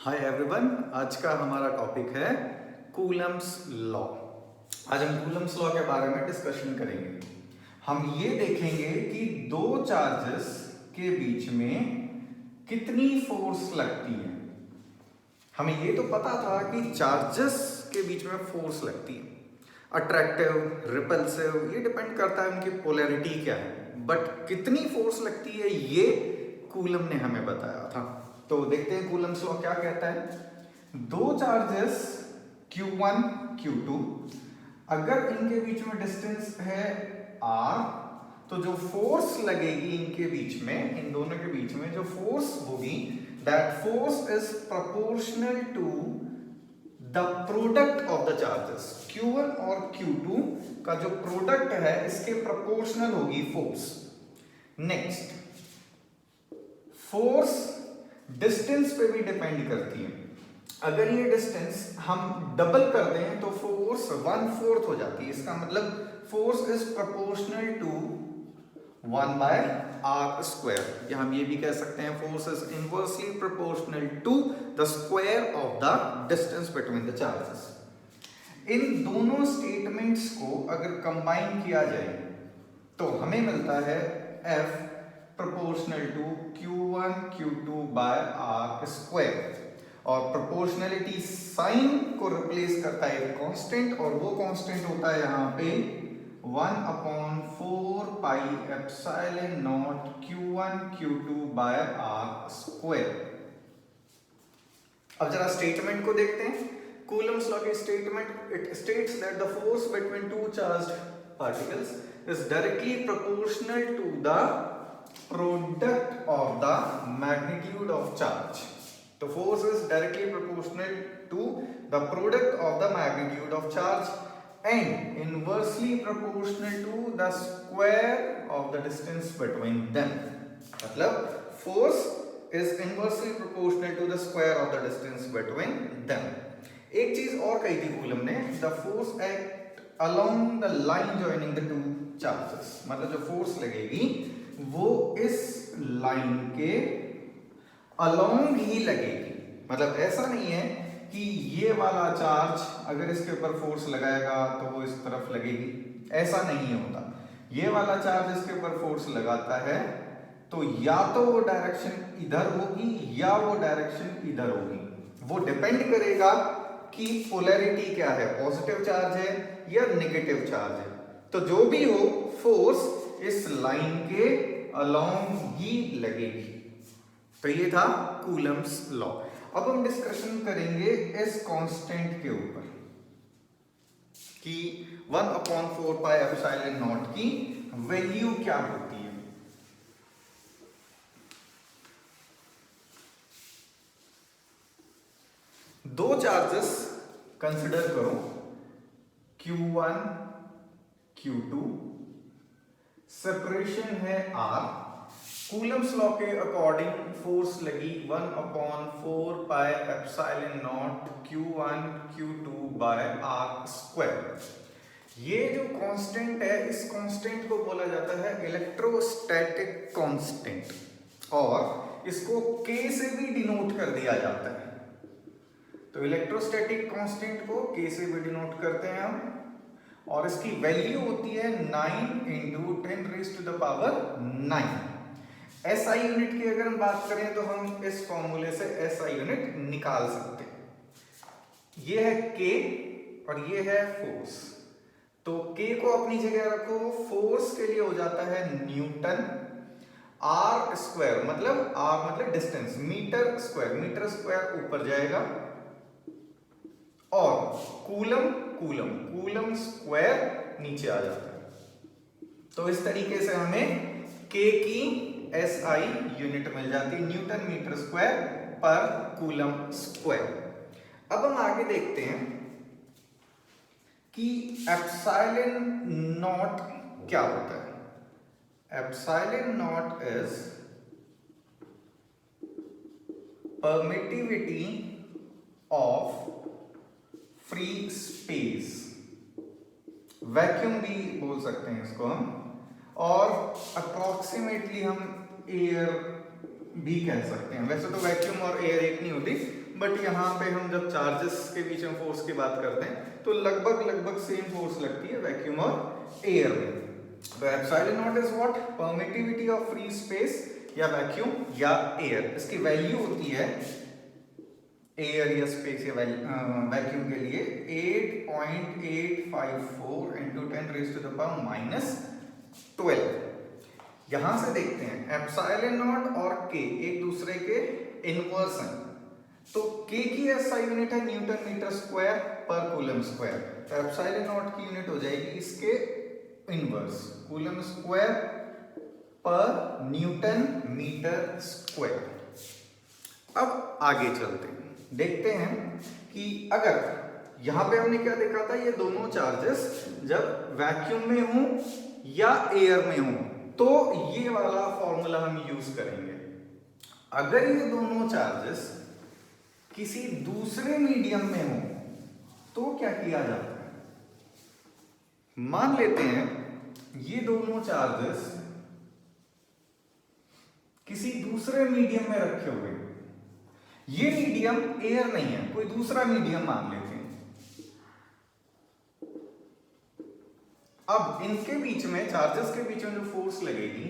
Hi everyone, आज का हमारा टॉपिक है कूलम्स लॉ। आज हम कूलम्स लॉ के बारे में डिस्कशन करेंगे। हम ये देखेंगे कि दो चार्जेस के बीच में कितनी फोर्स लगती है। हमें ये तो पता था कि चार्जेस के बीच में फोर्स लगती है, अट्रैक्टिव, रिपल्सिव, ये डिपेंड करता है उनकी पोलैरिटी क्या है, बट कितनी फोर्स लगती है ये कूलम ने हमें बताया था। तो देखते हैं कूलम्स लॉ क्या कहता है। दो चार्जेस Q1 Q2, अगर इनके बीच में डिस्टेंस है R, तो जो फोर्स लगेगी इनके बीच में, इन दोनों के बीच में जो फोर्स होगी, that force is proportional to the product of the charges. Q1 और Q2 का जो प्रोडक्ट है इसके प्रोपोर्शनल होगी फोर्स। नेक्स्ट, फोर्स डिस्टेंस पे भी डिपेंड करती है। अगर ये डिस्टेंस हम डबल कर दें तो फोर्स 1/4 हो जाती है। इसका मतलब force is proportional to 1/r², या हम ये भी कह सकते हैं force is inversely proportional to the square of the distance between the charges. इन दोनों स्टेटमेंट्स को अगर कंबाइन किया जाए तो हमें मिलता है F proportional to Q1 Q2 bye r², और प्रोपोर्शनलिटी साइन को रिप्लेस करता है एक कांस्टेंट, और वो कांस्टेंट होता है यहाँ पे 1/4 pi epsilon naught Q1 Q2 bye r²। अब जरा स्टेटमेंट को देखते हैं। कूलम्स लॉ की statement, it states that the force between two charged particles is directly proportional to the product of the magnitude of charge. The force is directly proportional to the product of the magnitude of charge and inversely proportional to the square of the distance between them. मतलब force is inversely proportional to the square of the distance between them. एक चीज और कही थी coulomb ने, the force act along the line joining the two charges, मतलब जो force लगेगी वो इस लाइन के अलोंग ही लगेगी। मतलब ऐसा नहीं है कि ये वाला चार्ज अगर इसके ऊपर फोर्स लगाएगा तो वो इस तरफ लगेगी, ऐसा नहीं होता। ये वाला चार्ज इसके ऊपर फोर्स लगाता है तो या तो वो डायरेक्शन इधर होगी या वो डायरेक्शन इधर होगी। वो डिपेंड करेगा कि पोलैरिटी क्या है, पॉजिटिव चार्ज है या नेगेटिव चार्ज है। तो जो भी हो फोर्स इस लाइन के अलोंग ही लगेगी। तो ये था कूलम्स लॉ। अब हम डिस्कशन करेंगे इस कांस्टेंट के ऊपर कि 1/4 पाई एप्सिलॉन नॉट की वैल्यू क्या होती है। दो चार्जेस कंसिडर करो, Q1 Q2, सेपरेशन है R। कूलम्स लॉ के अकॉर्डिंग फोर्स लगी 1/4 pi epsilon naught Q1 Q2 bye r²। ये जो कांस्टेंट है, इस कांस्टेंट को बोला जाता है इलेक्ट्रोस्टैटिक कांस्टेंट, और इसको K से भी डिनोट कर दिया जाता है। तो इलेक्ट्रोस्टैटिक कांस्टेंट को K से भी डिनोट करते हैं हम, और इसकी वैल्यू होती है 9 × 10⁻⁹। SI यूनिट की अगर हम बात करें तो हम इस फॉर्मूले से SI यूनिट निकाल सकते हैं। ये है K और ये है फोर्स। तो K को अपनी जगह रखो, फोर्स के लिए हो जाता है न्यूटन, r² मतलब डिस्टेंस, मीटर स्क्वायर ऊपर जाएगा, और कूलम स्क्वायर नीचे आ जाता है। तो इस तरीके से हमें K की SI यूनिट मिल जाती है, न्यूटन मीटर स्क्वायर पर कूलम स्क्वायर। अब हम आगे देखते हैं कि एप्सिलॉन नॉट क्या होता है। Epsilon not is permittivity of free space, vacuum भी बोल सकते हैं इसको हम, और अप्रोक्सीमेटली हम एयर भी कह सकते हैं। वैसे तो वैक्यूम और एयर एक नहीं होती, बट यहाँ पे हम जब चार्जेस के बीच में फोर्स की बात करते हैं तो लगभग सेम फोर्स लगती है वैक्यूम और एयर में। तो epsilon not is what? Permittivity of free space या वैक्यूम या एयर। इसकी वैल्यू होती है एयर या स्पेस या वैक्यूम के लिए 8.854 into 10⁻⁻12। यहां से देखते हैं एप्सिलॉन नॉट और के एक दूसरे के इनवर्स हैं। तो के की एसआई यूनिट है न्यूटन मीटर स्क्वायर पर कूलम स्क्वायर। तो एप्सिलॉन नॉट की यूनिट हो जाएगी इसके इनवर्स कूलम स्क्वायर पर न्यूटन मीटर स्क्वायर। अब आगे चलते हैं, देखते हैं कि अगर यहां पे हमने क्या देखा था, ये दोनों चार्जेस जब वैक्यूम में हो या एयर में हो तो ये वाला फॉर्मूला हम यूज करेंगे। अगर ये दोनों चार्जेस किसी दूसरे मीडियम में हो तो क्या किया जाता है? मान लेते हैं ये दोनों चार्जेस किसी दूसरे मीडियम में रखे हुए, ये मीडियम एयर नहीं है, कोई दूसरा मीडियम मान लेते हैं। अब इनके बीच में, चार्जेस के बीच में जो फोर्स लगेगी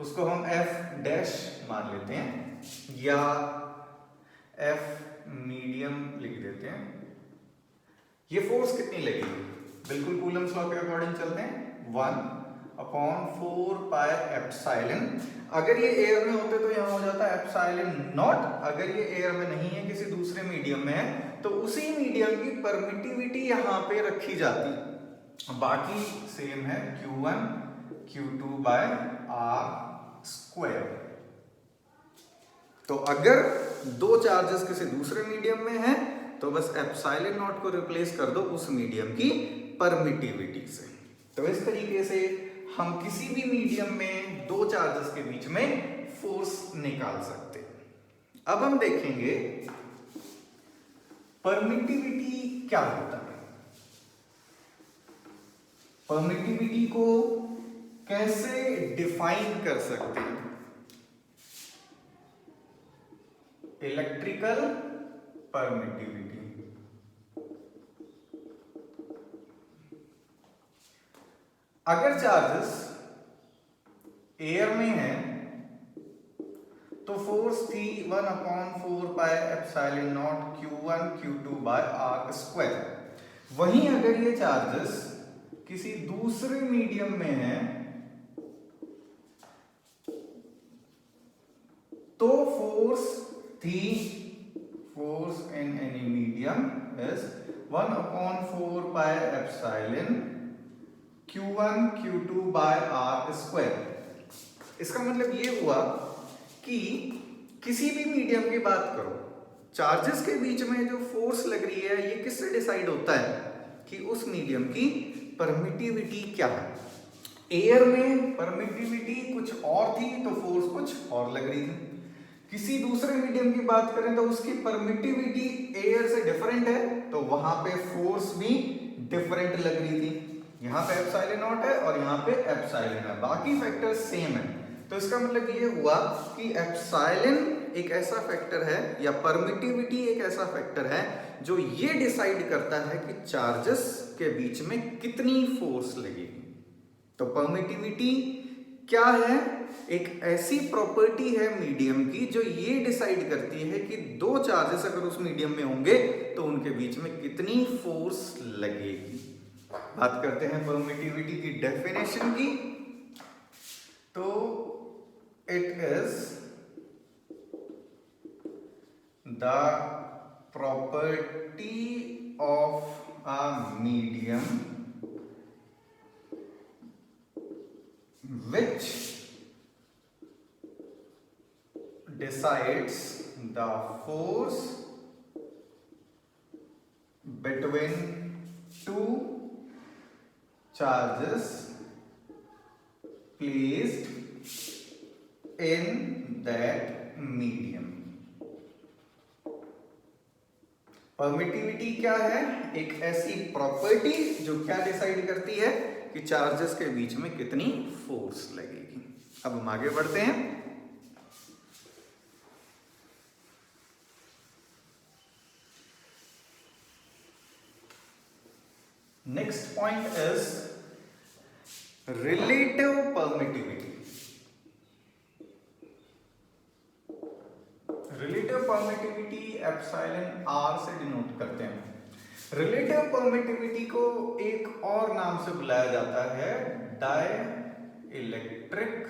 उसको हम F डैश मान लेते हैं या F मीडियम लिख देते हैं। ये फोर्स कितनी लगेगी? बिल्कुल कूलम्स लॉ के अकॉर्डिंग चलते हैं, 1/4 पाई एप्सिलॉन। अगर ये एयर में होते तो यहां हो जाता है एप्सिलॉन नॉट। अगर ये एयर में नहीं है, किसी दूसरे मीडियम में है, तो उसी मीडियम की परमिटिविटी यहां पे रखी जाती, बाकी सेम है Q1 Q2 by R square. तो अगर दो चार्जेस किसी दूसरे मीडियम में है तो बस एप्सिलॉन नॉट को रिप्लेस कर दो उस मीडियम की परमिटिविटी से। तो इस तरीके से हम किसी भी मीडियम में दो चार्जेस के बीच में फोर्स निकाल सकते हैं। अब हम देखेंगे परमिटिविटी क्या होता है। परमिटिविटी को कैसे डिफाइन कर सकते हैं? Electrical permittivity. अगर चार्जेस एयर में है तो फोर्स थी 1/4 pi epsilon naught Q1 Q2 by R square. वहीं अगर ये चार्जेस किसी दूसरे मीडियम में है तो force in any medium is 1/4 pi epsilon Q1 Q2 by R square. इसका मतलब ये हुआ कि किसी भी मीडियम की बात करो, चार्जेस के बीच में जो फोर्स लग रही है ये किससे डिसाइड होता है कि उस मीडियम की परमिटिविटी क्या है। एयर में परमिटिविटी कुछ और थी तो फोर्स कुछ और लग रही थी। किसी दूसरे मीडियम की बात करें तो उसकी परमिटिविटी एयर से डिफरेंट है तो वहां पे फोर्स भी डिफरेंट लग रही थी। यहां पे एप्सिलॉन नॉट है और यहां पे एप्सिलॉन है, बाकी फैक्टर सेम है। तो इसका मतलब ये हुआ कि एप्सिलॉन एक ऐसा फैक्टर है या परमिटिविटी एक ऐसा फैक्टर है जो ये डिसाइड करता है कि चार्जेस के बीच में कितनी फोर्स लगेगी। तो परमिटिविटी क्या है? एक ऐसी प्रॉपर्टी है मीडियम की जो ये डिसाइड करती है कि दो चार्जेस अगर उस मीडियम में होंगे तो उनके बीच में कितनी फोर्स लगेगी। बात करते हैं परमिटिविटी की डेफिनेशन की। तो it is the property of a medium which decides the force between two charges placed in that medium। Permittivity क्या है? एक ऐसी प्रॉपर्टी जो क्या डिसाइड करती है कि चार्जेस के बीच में कितनी फोर्स लगेगी। अब हम आगे बढ़ते हैं। Next point is relative permittivity. Relative permittivity epsilon R से डिनोट करते हैं। रिलेटिव परमिटिविटी को एक और नाम से बुलाया जाता है डाई इलेक्ट्रिक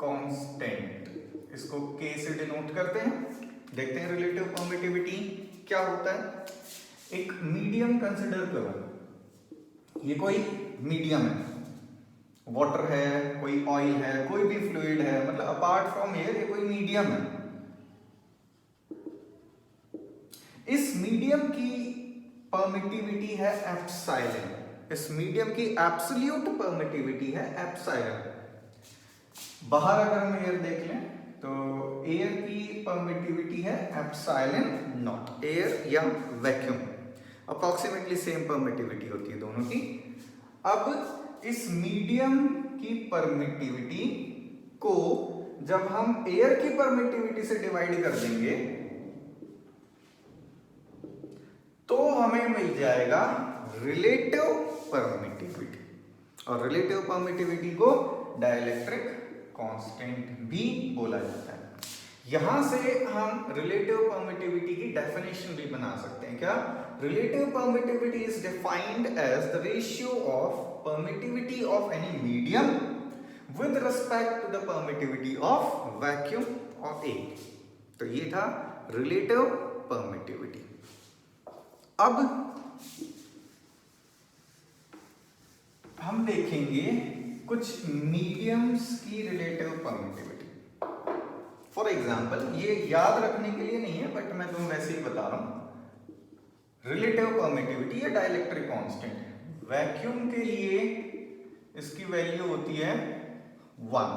कांस्टेंट। इसको K से डिनोट करते हैं। देखते हैं रिलेटिव परमिटिविटी क्या होता है। एक मीडियम कंसिडर करो, ये कोई मीडियम है, वाटर है, कोई ऑयल है, कोई भी फ्लूइड है, मतलब अपार्ट फ्रॉम एयर ये कोई मीडियम है। इस मीडियम की परमिटिविटी है एप्सिलॉन। इस मीडियम की एब्सोल्यूट परमिटिविटी है एप्सिलॉन। बाहर अगर हम एयर देख लें तो एयर की परमिटिविटी है एप्सिलॉन नॉट। एयर या वैक्यूम अप्रोक्सीमेटली सेम परमिटिविटी होती है दोनों की। अब इस मीडियम की परमिटिविटी को जब हम एयर की परमिटिविटी से डिवाइड कर देंगे तो हमें मिल जाएगा रिलेटिव परमिटिविटी। और रिलेटिव परमिटिविटी को डाइलेक्ट्रिक कांस्टेंट भी बोला जाता है। यहां से हम रिलेटिव परमिटिविटी की डेफिनेशन भी बना सकते हैं। क्या? Relative permittivity is defined as the ratio of permittivity of any medium with respect to the permittivity of vacuum और एयर। तो ये था रिलेटिव परमिटिविटी। अब हम देखेंगे कुछ मीडियम्स की रिलेटिव परमिटिविटी। फॉर एग्जाम्पल, ये याद रखने के लिए नहीं है बट मैं तुम्हें वैसे ही बता रहा हूं। रिलेटिव परमिटिविटी या डाइलेक्ट्रिक कांस्टेंट, वैक्यूम के लिए इसकी वैल्यू होती है 1।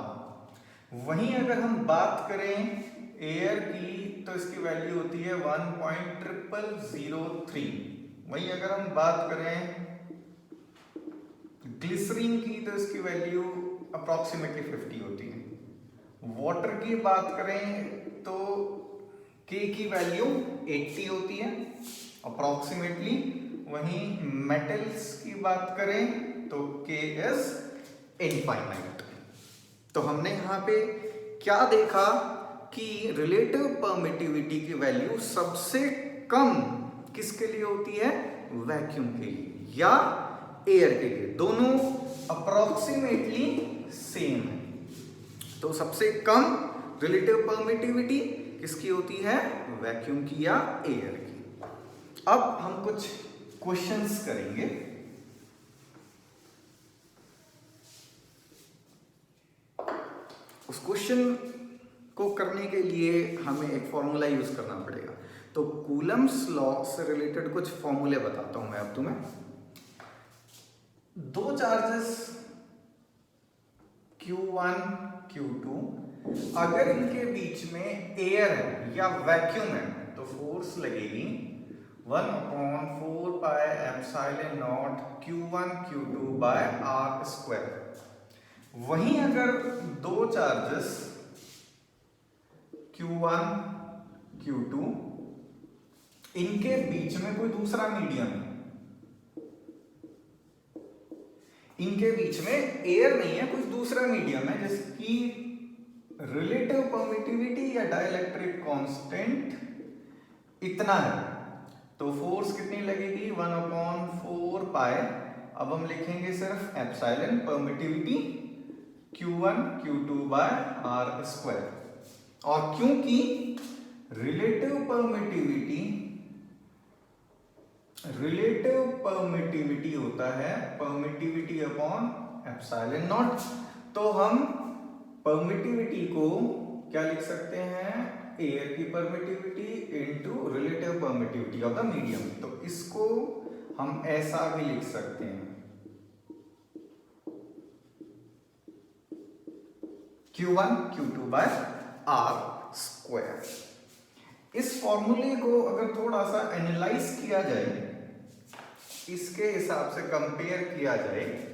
वहीं अगर हम बात करें एयर की तो इसकी वैल्यू होती है 1.0003। वहीं अगर हम बात करें ग्लिसरीन की तो इसकी वैल्यू अप्रोक्सीमेटली 50 होती है। वाटर की बात करें तो K की वैल्यू 80 होती है अप्रोक्सीमेटली। वहीं मेटल्स की बात करें तो K इज इनफाइनाइट। तो हमने यहां पे क्या देखा कि रिलेटिव परमिटिविटी की वैल्यू सबसे कम किसके लिए होती है? वैक्यूम के लिए या एयर के लिए। दोनों अप्रोक्सीमेटली सेम है। तो सबसे कम रिलेटिव परमिटिविटी किसकी होती है? वैक्यूम की या एयर की। अब हम कुछ क्वेश्चंस करेंगे। उस क्वेश्चन को करने के लिए हमें एक फॉर्मूला यूज करना पड़ेगा। तो कूलम्स लॉ से रिलेटेड कुछ फॉर्मूले बताता हूं मैं अब तुम्हें। दो चार्जेस Q1 Q2 अगर इनके बीच में एयर है या वैक्यूम है तो फोर्स लगेगी 1/4 pi epsilon naught Q1 Q2 by R square. वहीं अगर दो चार्जेस Q1 Q2 इनके बीच में कोई दूसरा मीडियम है, इनके बीच में एयर नहीं है, कुछ दूसरा मीडियम है जिसकी रिलेटिव परमिटिविटी या डाइलेक्ट्रिक कांस्टेंट इतना है, तो फोर्स कितनी लगेगी? 1/4 पाई। अब हम लिखेंगे सिर्फ epsilon permittivity Q1 Q2 by R square. और क्योंकि रिलेटिव परमिटिविटी होता है परमिटिविटी अपॉन एप्सिलॉन नॉट, तो हम परमिटिविटी को क्या लिख सकते हैं? एयर की permittivity into relative permittivity of the medium. तो इसको हम ऐसा भी लिख सकते हैं Q1 Q2 by R square. इस फॉर्मूले को अगर थोड़ा सा एनालाइज किया जाए, इसके हिसाब से कंपेयर किया जाए,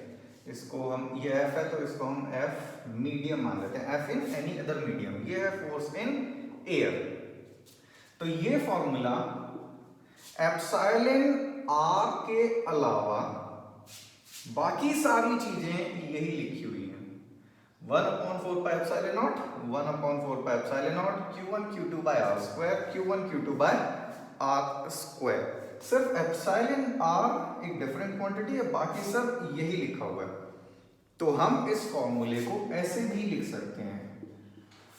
इसको हम, ये F है तो इसको हम F मीडियम मान लेते हैं, F in any other medium. ये है फोर्स इन एयर। तो ये फॉर्मूला एप्सिलॉन आर के अलावा बाकी सारी चीजें यही लिखी हुई हैं। 1/4 pi epsilon naught, 1/4 pi epsilon naught, Q1 Q2 by R square, Q1 Q2 by R square. सिर्फ एप्सिलॉन आर एक डिफरेंट क्वांटिटी है, बाकी सब यही लिखा हुआ है। तो हम इस फॉर्मूले को ऐसे भी लिख सकते हैं,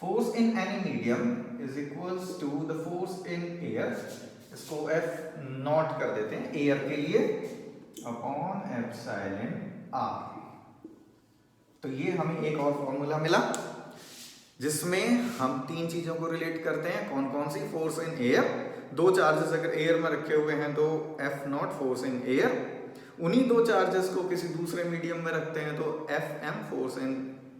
force in any medium is equals to the force in air, इसको F नॉट कर देते हैं एयर के लिए, अपॉन एप्सिलॉन आर। तो ये हमें एक और फॉर्मूला मिला जिसमें हम तीन चीजों को रिलेट करते हैं। कौन कौन सी? फोर्स इन एयर, दो चार्जेस अगर एयर में रखे हुए हैं तो F not force in air, उन्हीं दो चार्जेस को किसी दूसरे मीडियम में रखते हैं तो Fm force in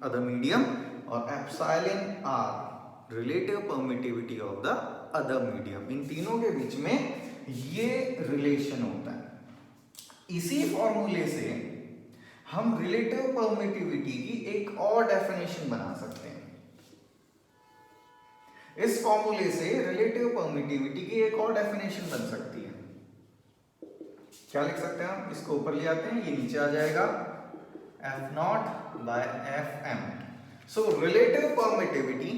other medium, और epsilon r relative permittivity of the other medium. इन तीनों के बीच में ये रिलेशन होता है। इसी फॉर्मूले से हम रिलेटिव परमिटिविटी की एक और डेफिनेशन बना सकते हैं। इस फॉर्मूले से रिलेटिव परमिटिविटी की एक और डेफिनेशन बन सकती है। क्या लिख सकते हैं हम? इसको ऊपर ले आते हैं, ये नीचे आ जाएगा, F naught by Fm। So relative permittivity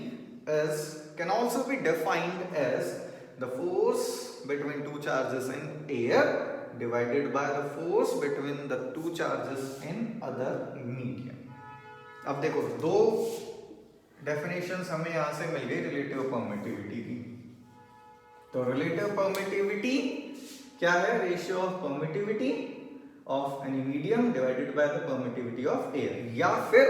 can also be defined as the force between two charges in air divided by the force between the two charges in other medium। अब देखो दो डेफिनेशंस हमें यहां से मिल गई relative permittivity की। तो relative permittivity क्या है? Ratio of permittivity of any medium divided by the permittivity of air, या फिर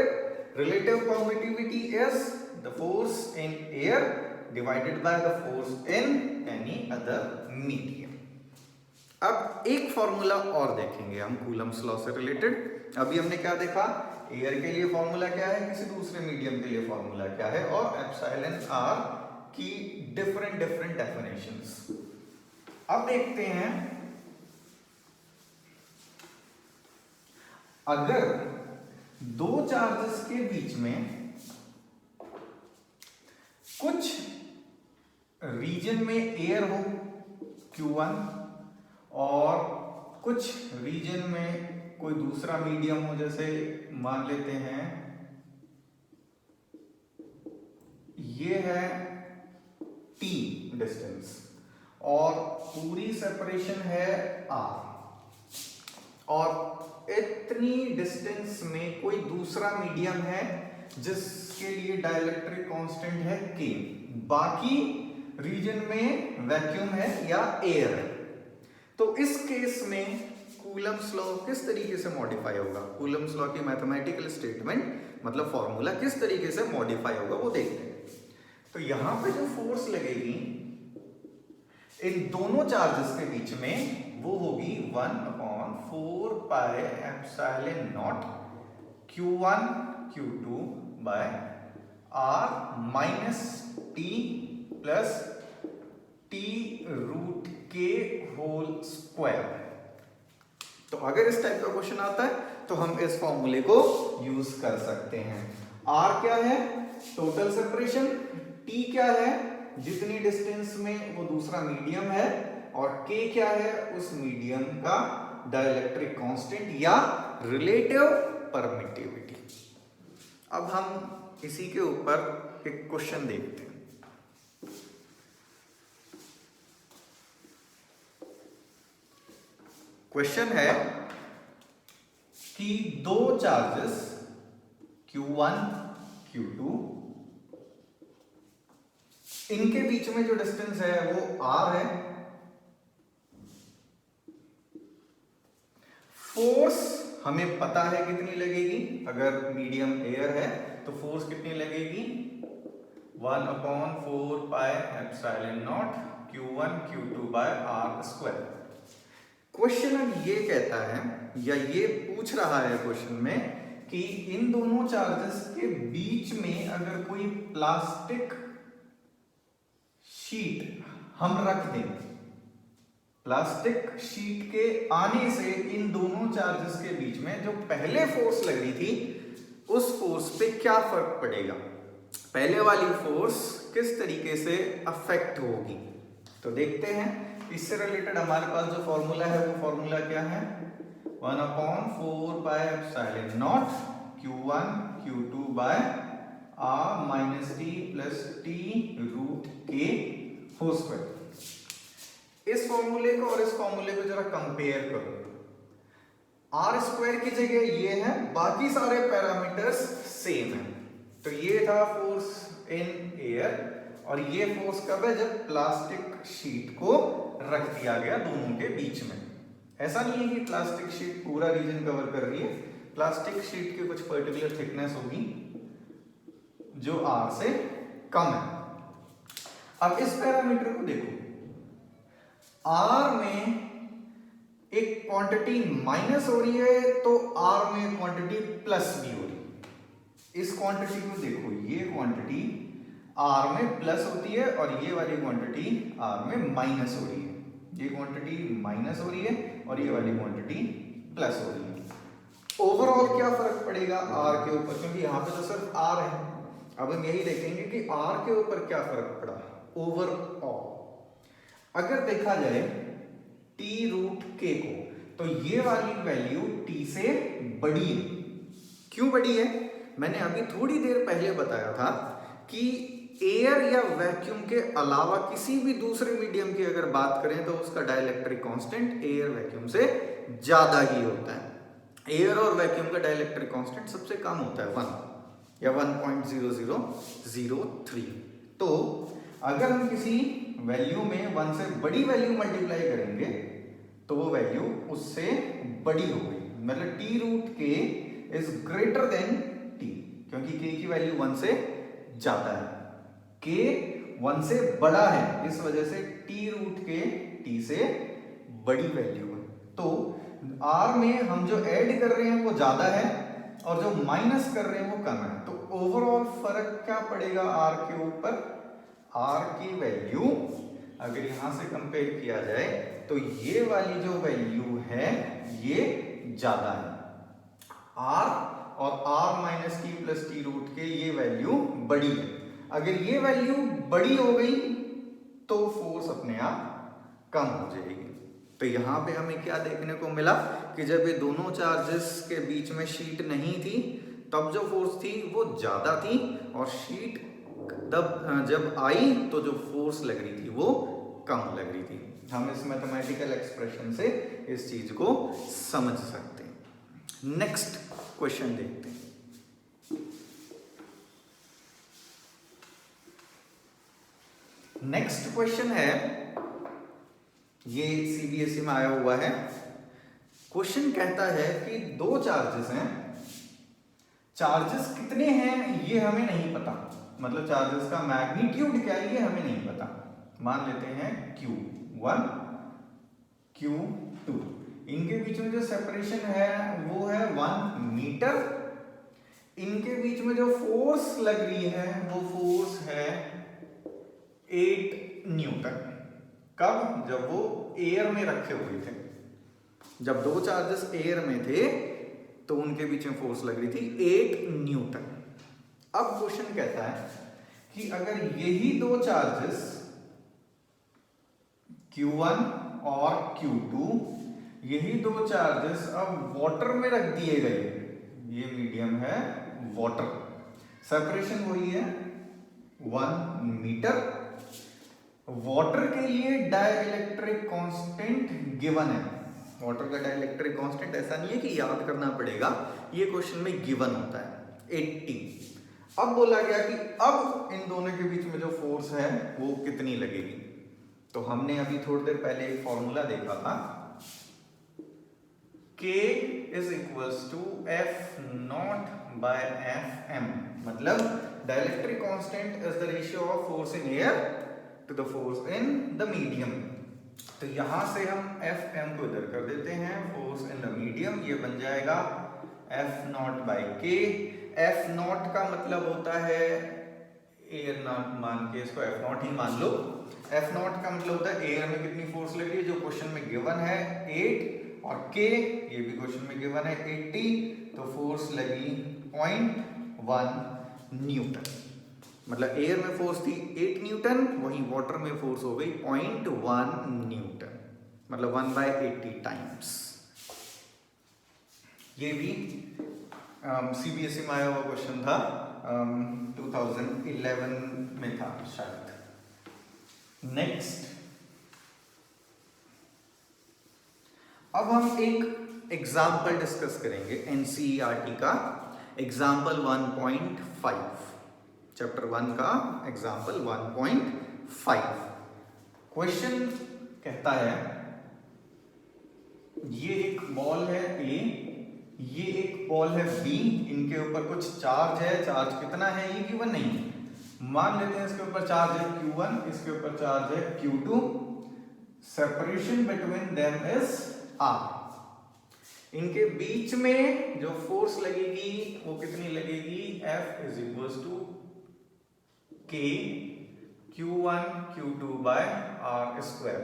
relative permittivity is the force in air divided by the force in any other medium। अब एक formula और देखेंगे हम कूलम्स लॉ से रिलेटेड। अभी हमने क्या देखा? एयर के लिए फॉर्मूला क्या है, किसी दूसरे मीडियम के लिए फॉर्मूला क्या है, और एप्सिलॉन आर की डिफरेंट डेफिनेशंस। अब देखते हैं, अगर दो चार्जेस के बीच में कुछ रीजन में एयर हो Q1 और कुछ रीजन में कोई दूसरा मीडियम हो, जैसे मान लेते हैं ये है T डिस्टेंस और पूरी सेपरेशन है R, और इतनी डिस्टेंस में कोई दूसरा मीडियम है जिसके लिए डाइलेक्ट्रिक कांस्टेंट है K, बाकी रीजन में वैक्यूम है या एयर है। तो इस केस में कूलम्स लॉ किस तरीके से मॉडिफाई होगा? कूलम्स लॉ की मैथमेटिकल स्टेटमेंट मतलब फॉर्मूला किस तरीके से मॉडिफाई होगा वो देखते हैं। तो यहां पे जो फोर्स लगेगी इन दोनों चार्जेस के बीच में वो होगी 1/4 pi epsilon naught Q1 Q2 by R minus T plus T root K whole square. तो अगर इस टाइप का क्वेश्चन आता है तो हम इस फॉर्मूले को यूज कर सकते हैं। R क्या है? Total separation. T क्या है? जितनी डिस्टेंस में वो दूसरा मीडियम है, और K क्या है? उस मीडियम का डाइलेक्ट्रिक कांस्टेंट या रिलेटिव परमिटिविटी। अब हम इसी के ऊपर एक क्वेश्चन देखते हैं। क्वेश्चन है कि दो चार्जेस Q1 Q2, इनके बीच में जो डिस्टेंस है वो R है। फोर्स हमें पता है कितनी लगेगी, अगर मीडियम एयर है तो फोर्स कितनी लगेगी? 1/4 pi epsilon naught Q1 Q2 by R square. Question अब ये कहता है या ये पूछ रहा है क्वेश्चन में कि इन दोनों चार्जेस के बीच में अगर कोई प्लास्टिक शीट हम रख दें, प्लास्टिक शीट के आने से इन दोनों चार्जेस के बीच में जो पहले फोर्स लग रही थी उस फोर्स पे क्या फर्क पड़ेगा, पहले वाली फोर्स किस तरीके से अफेक्ट होगी। तो देखते हैं इससे रिलेटेड हमारे पास जो फॉर्मूला है वो फॉर्मूला क्या है, 1/4πε0 Q1 Q2 by R minus T plus T root K whole square. इस फॉर्मूले को और इस फॉर्मूले को जरा कंपेयर करो। आर स्क्वायर की जगह ये है, बाकी सारे पैरामीटर्स सेम है। तो ये था फोर्स इन एयर, और ये फोर्स कब है, जब प्लास्टिक शीट को रख दिया गया दोनों के बीच में। ऐसा नहीं है कि प्लास्टिक शीट पूरा रीजन कवर कर रही है, प्लास्टिक शीट की कुछ पर्टिकुलर थिकनेस होगी जो आर से कम है। अब इस पैरामीटर को देखो, आर में एक क्वांटिटी माइनस हो रही है तो आर में क्वांटिटी प्लस भी हो रही है। इस क्वांटिटी को देखो, ये क्वांटिटी आर में प्लस होती है और ये वाली क्वांटिटी आर में माइनस हो रही है। ये क्वांटिटी माइनस हो रही है और ये वाली क्वांटिटी प्लस हो रही है। ओवरऑल क्या फर्क पड़ेगा आर के ऊपर, क्योंकि यहाँ पे तो सिर्फ आर है। अब हम यही देखेंगे कि आर के ऊपर क्या फर्क पड़ा ओवरऑल। अगर देखा जाए टी रूट के को, तो ये वाली वैल्यू टी से बड़ी है। क्यों बड़ी है, मैंने अभी थोड़ी देर पहले बताया था कि एयर या वैक्यूम के अलावा किसी भी दूसरे मीडियम की अगर बात करें तो उसका डाइलेक्ट्रिक कांस्टेंट एयर वैक्यूम से ज्यादा ही होता है। एयर और वैक्यूम का डाइलेक्ट्रिक कांस्टेंट सबसे कम होता है 1 या 1.0003। तो अगर हम किसी वैल्यू में 1 से बड़ी वैल्यू मल्टीप्लाई करेंगे तो वो वैल्यू उससे बड़ी हो गई, मतलब टी रूट के इज ग्रेटर देन टी, क्योंकि के की वैल्यू 1 से ज्यादा है, के 1 से बड़ा है, इस वजह से टी रूट के टी से बड़ी वैल्यू है। तो आर में हम जो ऐड कर रहे हैं वो ज्यादा है और जो माइनस कर रहे हैं वो कम है। तो ओवरऑल फर्क क्या पड़ेगा आर के ऊपर, आर की वैल्यू अगर यहां से कंपेयर किया जाए तो ये वाली जो वैल्यू है ये ज्यादा है, आर और R minus T plus T root K ये वैल्यू बड़ी है। अगर ये वैल्यू बड़ी हो गई तो फोर्स अपने आप कम हो जाएगी। तो यहां पे हमें क्या देखने को मिला कि जब ये दोनों चार्जेस के बीच में शीट नहीं थी तब जो फोर्स थी वो ज्यादा थी, और शीट जब आई तो जो फोर्स लग रही थी वो कम लग रही थी। हम इस मैथमेटिकल एक्सप्रेशन से इस चीज को समझ सकते हैं। नेक्स्ट क्वेश्चन देखते हैं। नेक्स्ट क्वेश्चन है, ये सीबीएसई में आया हुआ है। क्वेश्चन कहता है कि दो चार्जेस हैं, चार्जेस कितने हैं ये हमें नहीं पता, मतलब चार्जेस का मैग्नीट्यूड क्या है ये हमें नहीं पता। मान लेते हैं Q1 Q2, इनके बीच में जो सेपरेशन है वो है 1 मीटर। इनके बीच में जो फोर्स लग रही है वो फोर्स है 8 न्यूटन। कब, जब वो एयर में रखे हुए थे, जब दो चार्जेस एयर में थे तो उनके बीच में फोर्स लग रही थी 8 न्यूटन। अब क्वेश्चन कहता है कि अगर यही दो चार्जेस Q1 और Q2, यही दो चार्जेस अब वाटर में रख दिए गए, ये मीडियम है वाटर, सेपरेशन वही है 1 मीटर। वाटर के लिए डाइलेक्ट्रिक कांस्टेंट गिवन है। वाटर का डाइलेक्ट्रिक कांस्टेंट ऐसा नहीं है कि याद करना पड़ेगा, ये क्वेश्चन में गिवन होता है 80। अब बोला गया कि अब इन दोनों के बीच में जो फोर्स है वो कितनी लगेगी। तो हमने अभी थोड़ी देर पहले एक फॉर्मूला देखा था, K is equals to F0/Fm, मतलब dielectric constant is the ratio of force in air to the force in the medium. तो यहां से हम Fm को इधर कर देते हैं, फोर्स इन द मीडियम, ये बन जाएगा F0/K। F0 का मतलब होता है एयर नॉट, मान के इसको F0 ही मान लो। F0 का मतलब होता है एयर में कितनी फोर्स लग रही है, जो क्वेश्चन में गिवन है 8, और K ये भी क्वेश्चन में गिवन है 80, तो फोर्स लगी 0.1 न्यूटन। मतलब एयर में फोर्स थी 8 न्यूटन, वहीं वाटर में फोर्स हो गई 0.1 न्यूटन, मतलब 1/80 टाइम्स। ये भी सीबीएसई में आया हुआ क्वेश्चन था, 2011 में था शायद। नेक्स्ट, अब हम एक एग्जाम्पल डिस्कस करेंगे एनसीईआरटी का, एग्जाम्पल 1.5, चैप्टर 1 का एग्जाम्पल 1.5। क्वेश्चन कहता है ये एक बॉल है ए, ये एक बॉल है बी, इनके ऊपर कुछ चार्ज है, चार्ज कितना है ये गिवन नहीं है, मान लेते हैं इसके ऊपर चार्ज है Q1, इसके ऊपर चार्ज है Q2, separation between them is R। इनके बीच में जो फोर्स लगेगी वो कितनी लगेगी, F is equals to K Q1 Q2 by R square,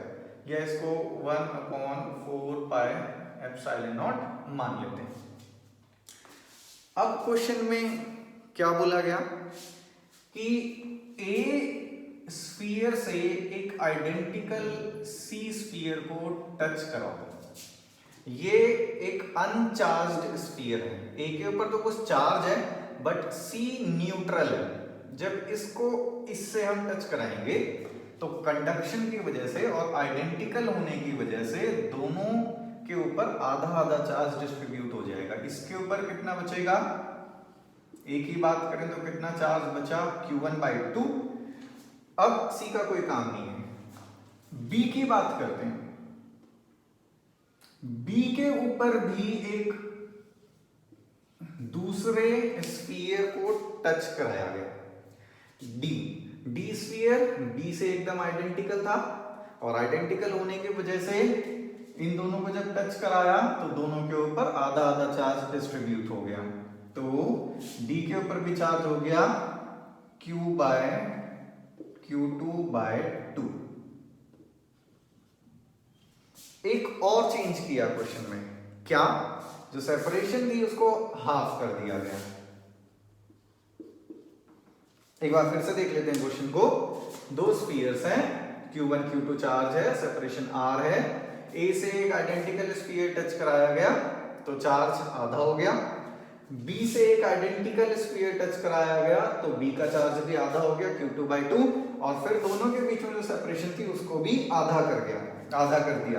या इसको 1/4 पाई एप्सिलॉन नॉट मान लेते हैं। अब क्वेश्चन में क्या बोला गया कि ए स्फीयर से एक आइडेंटिकल सी स्फीयर को टच कराओ। ये एक अनचार्ज्ड स्फीयर है, ए के ऊपर तो कुछ चार्ज है बट सी न्यूट्रल है। जब इसको इससे हम टच कराएंगे तो कंडक्शन की वजह से और आइडेंटिकल होने की वजह से दोनों के ऊपर आधा आधा चार्ज डिस्ट्रीब्यूट हो जाएगा। इसके ऊपर कितना बचेगा, ए की बात करें तो कितना चार्ज बचा Q1/2। अब सी का कोई काम नहीं है। बी की बात करते हैं, बी के ऊपर भी एक दूसरे स्फीयर को टच कराया गया, डी स्फीयर बी से एकदम आइडेंटिकल था और आइडेंटिकल होने की वजह से इन दोनों को जब टच कराया तो दोनों के ऊपर आधा आधा चार्ज डिस्ट्रीब्यूट हो गया। तो डी के ऊपर भी चार्ज हो गया Q/Q2/2। एक और चेंज किया क्वेश्चन में, क्या, जो सेपरेशन थी उसको हाफ कर दिया गया। एक बार फिर से देख लेते हैं क्वेश्चन को। दो स्फीयर्स हैं, Q1 Q2 चार्ज है, सेपरेशन R है, ए से एक आइडेंटिकल स्फीयर टच कराया गया तो चार्ज आधा हो गया, बी से एक आइडेंटिकल स्फीयर टच कराया गया तो बी का चार्ज भी आधा हो गया Q2/2, और फिर दोनों के बीच में जो सेपरेशन थी उसको भी आधा कर दिया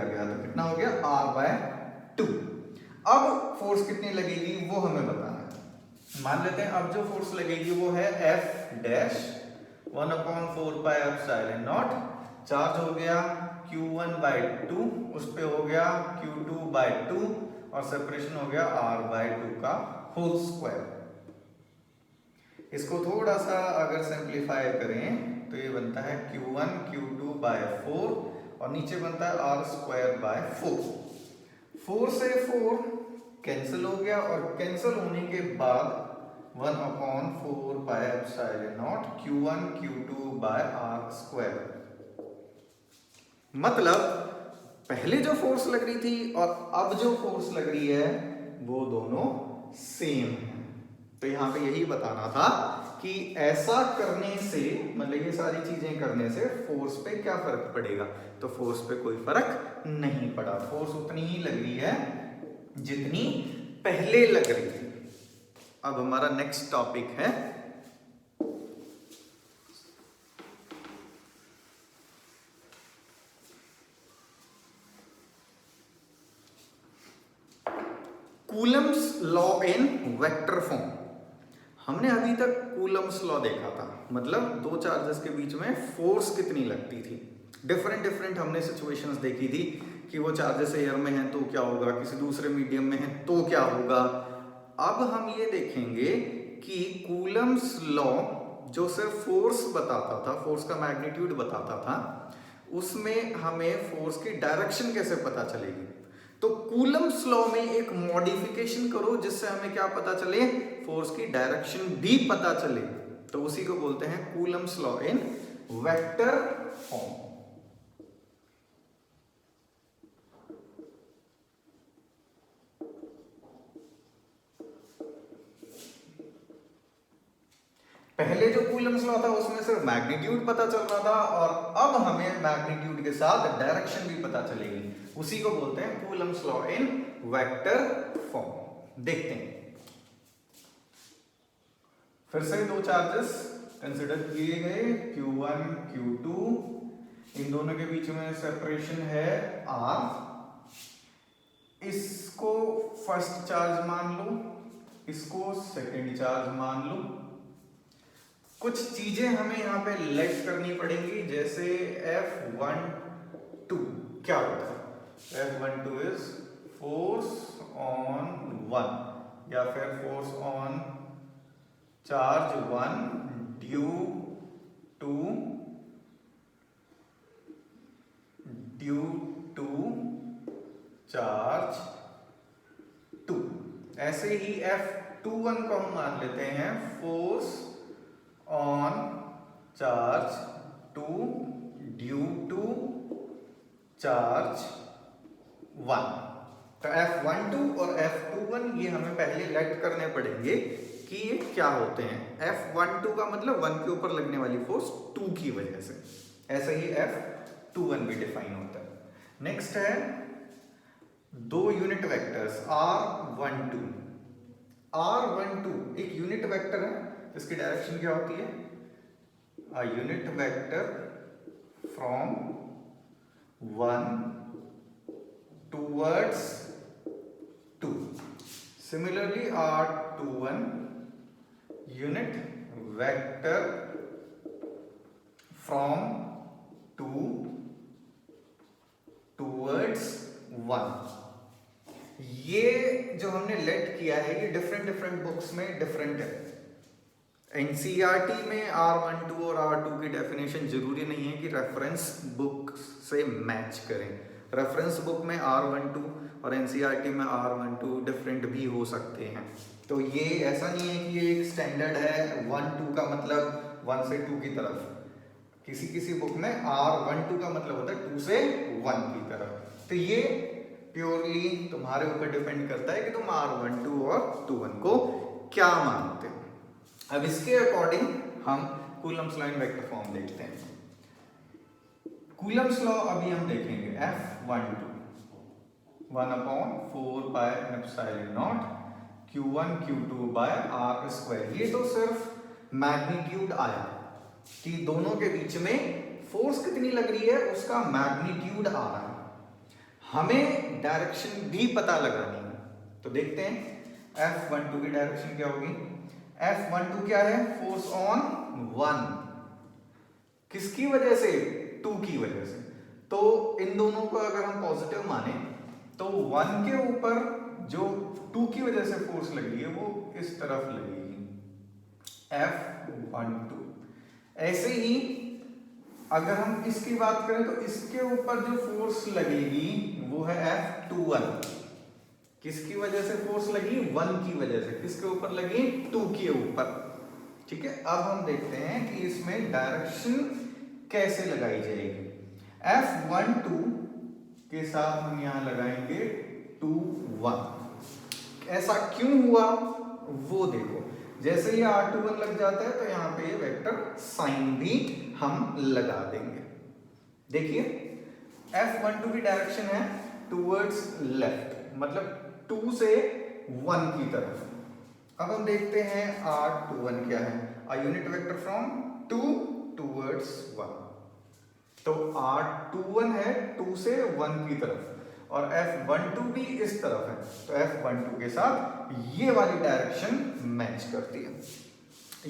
गया तो कितना हो गया R/2। अब फोर्स कितनी लगेगी वो हमें बताना है। मान लेते हैं अब जो फोर्स लगेगी वो है F dash 1/4 pi epsilon not, charge हो गया Q1/2, उस पे हो गया Q2/2 और सेपरेशन हो गया R/2 का होल स्क्वायर। इसको थोड़ा सा अगर सिंप्लीफाई करें तो ये बनता है Q1 Q2/4 और नीचे बनता है R²/4। 4 से 4 कैंसिल हो गया और कैंसिल होने के बाद 1/4 pi epsilon naught Q1 Q2/R²। मतलब पहले जो फोर्स लग रही थी और अब जो फोर्स लग रही है वो दोनों सेम है। तो यहां पे यही बताना था कि ऐसा करने से, मतलब ये सारी चीजें करने से फोर्स पे क्या फर्क पड़ेगा, तो फोर्स पे कोई फर्क नहीं पड़ा, फोर्स उतनी ही लग रही है जितनी पहले लग रही थी। अब हमारा नेक्स्ट टॉपिक है Coulomb's law in vector form. हमने अभी तक कूलम्स लॉ देखा था, मतलब दो चार्जेस के बीच में फोर्स कितनी लगती थी। डिफरेंट हमने सिचुएशंस देखी थी कि वो चार्जेस एयर में हैं तो क्या होगा, किसी दूसरे मीडियम में है तो क्या होगा। अब हम ये देखेंगे कि कूलम्स लॉ जो सिर्फ फोर्स बताता था, फोर्स का मैग्नीट्यूड बताता था, उसमें हमें फोर्स की डायरेक्शन कैसे पता चलेगी। तो कूलम्स लॉ में एक मॉडिफिकेशन करो जिससे हमें क्या पता चले, फोर्स की डायरेक्शन भी पता चले, तो उसी को बोलते हैं Coulomb's law in vector form. पहले पहले जो कूलम्स लॉ था उसमें सिर्फ मैग्नीट्यूड पता चल रहा था, और अब हमें मैग्नीट्यूड के साथ डायरेक्शन भी पता चलेगी। उसी को बोलते हैं Coulomb's law in vector form. देखते हैं फिर से दो चार्जेस कंसिडर किए गए, Q1 Q2, इन दोनों के बीच में सेपरेशन है R। इसको फर्स्ट चार्ज मान लो, इसको सेकंड चार्ज मान लो। कुछ चीजें हमें यहाँ पे लेट करनी पड़ेंगी, जैसे F12 क्या होता है? F12 इज फोर्स ऑन 1 या फिर force on charge 1 due to charge 2। ऐसे ही F21 को हम मान लेते हैं force on charge 2 due to charge 1। तो F12 और F21 ये हमें पहले लेट करने पड़ेंगे कि ये क्या होते हैं। F12 का मतलब 1 के ऊपर लगने वाली फोर्स 2 की वजह से, ऐसे ही F21 भी डिफाइन होता है। नेक्स्ट है दो यूनिट वेक्टर्स R12। R12 एक यूनिट वेक्टर है, इसकी डायरेक्शन क्या होती है? A unit vector from 1 towards 2। Similarly R21 unit vector from 2 towards 1। ये जो हमने लेट किया है ये डिफरेंट बुक्स में डिफरेंट है। एनसीईआरटी में R12 और R2 की डेफिनेशन जरूरी नहीं है कि रेफरेंस बुक से मैच करें। रेफरेंस बुक में R12 और एनसीईआरटी में R12 डिफरेंट भी हो सकते हैं। तो ये ऐसा नहीं है कि ये एक स्टैंडर्ड है 1-2 का मतलब 1 से 2 की तरफ। किसी बुक में R12 का मतलब होता है 2 से 1 की तरफ। तो ये प्योरली तुम्हारे ऊपर डिपेंड करता है कि तुम R12 और 21 को क्या मानते हो। अब इसके अकॉर्डिंग हम Coulomb's law in vector form देखते हैं। कूलम्स लॉ अभी हम देखेंगे F12 1/4 pi epsilon naught Q1 Q2 by R square. ये तो सिर्फ मैग्नीट्यूड आया कि दोनों के बीच में फोर्स कितनी लग रही है उसका मैग्नीट्यूड आ रहा है। हमें डायरेक्शन भी पता लगानी है। तो देखते हैं F12 की डायरेक्शन क्या होगी। F12 क्या है? Force on 1। किसकी वजह से? 2 की वजह से। तो इन दोनों को अगर हम पॉजिटिव माने तो 1 के ऊपर जो 2 की वजह से फोर्स लगी है वो इस तरफ लगेगी, F12। ऐसे ही अगर हम इसकी बात करें तो इसके ऊपर जो फोर्स लगेगी वो है F21। किसकी वजह से फोर्स लगी? 1 की वजह से। किसके ऊपर लगी? 2 के ऊपर। ठीक है, अब हम देखते हैं कि इसमें डायरेक्शन कैसे लगाई जाएगी। F12 के साथ हम यहां लगाएंगे 2 1। ऐसा क्यों हुआ वो देखो। जैसे ही R21 लग जाता है तो यहां पे ये वेक्टर साइन भी हम लगा देंगे। देखिए F12 की डायरेक्शन है टूवर्ड्स लेफ्ट, मतलब 2 से 1 की तरफ। अब हम देखते हैं R21 क्या है। A unit vector from 2 towards 1। तो R21 है 2 से 1 की तरफ और F12 भी इस तरफ है, तो F12 के साथ ये वाली डायरेक्शन मैच करती है।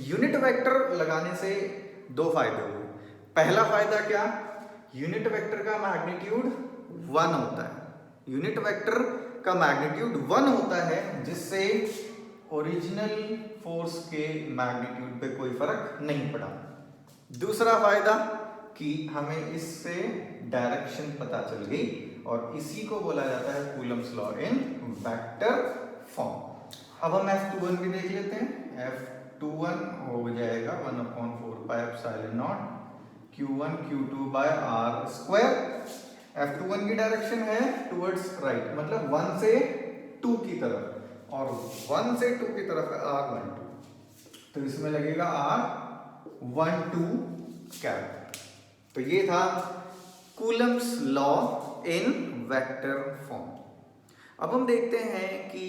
यूनिट वेक्टर लगाने से दो फायदे हुए। पहला फायदा क्या? यूनिट वेक्टर का मैग्नीट्यूड 1 होता है। यूनिट वेक्टर का मैग्नीट्यूड 1 होता है जिससे ओरिजिनल फोर्स के मैग्नीट्यूड पे कोई फर्क नहीं पड़ा। दूसरा फायदा कि हमें इससे डायरेक्शन पता चल गई और इसी को बोला जाता है Coulomb's law in vector form. अब हम F21 भी देख लेते हैं। F21 हो जाएगा 1/4 pi epsilon naught Q1 Q2 by R square. F21 की डायरेक्शन है टुवर्ड्स राइट, मतलब 1 से 2 की तरफ, और 1 से 2 की तरफ है R12, तो इसमें लगेगा 1 2 कैप। तो ये था Coulomb's law in vector form. अब हम देखते हैं कि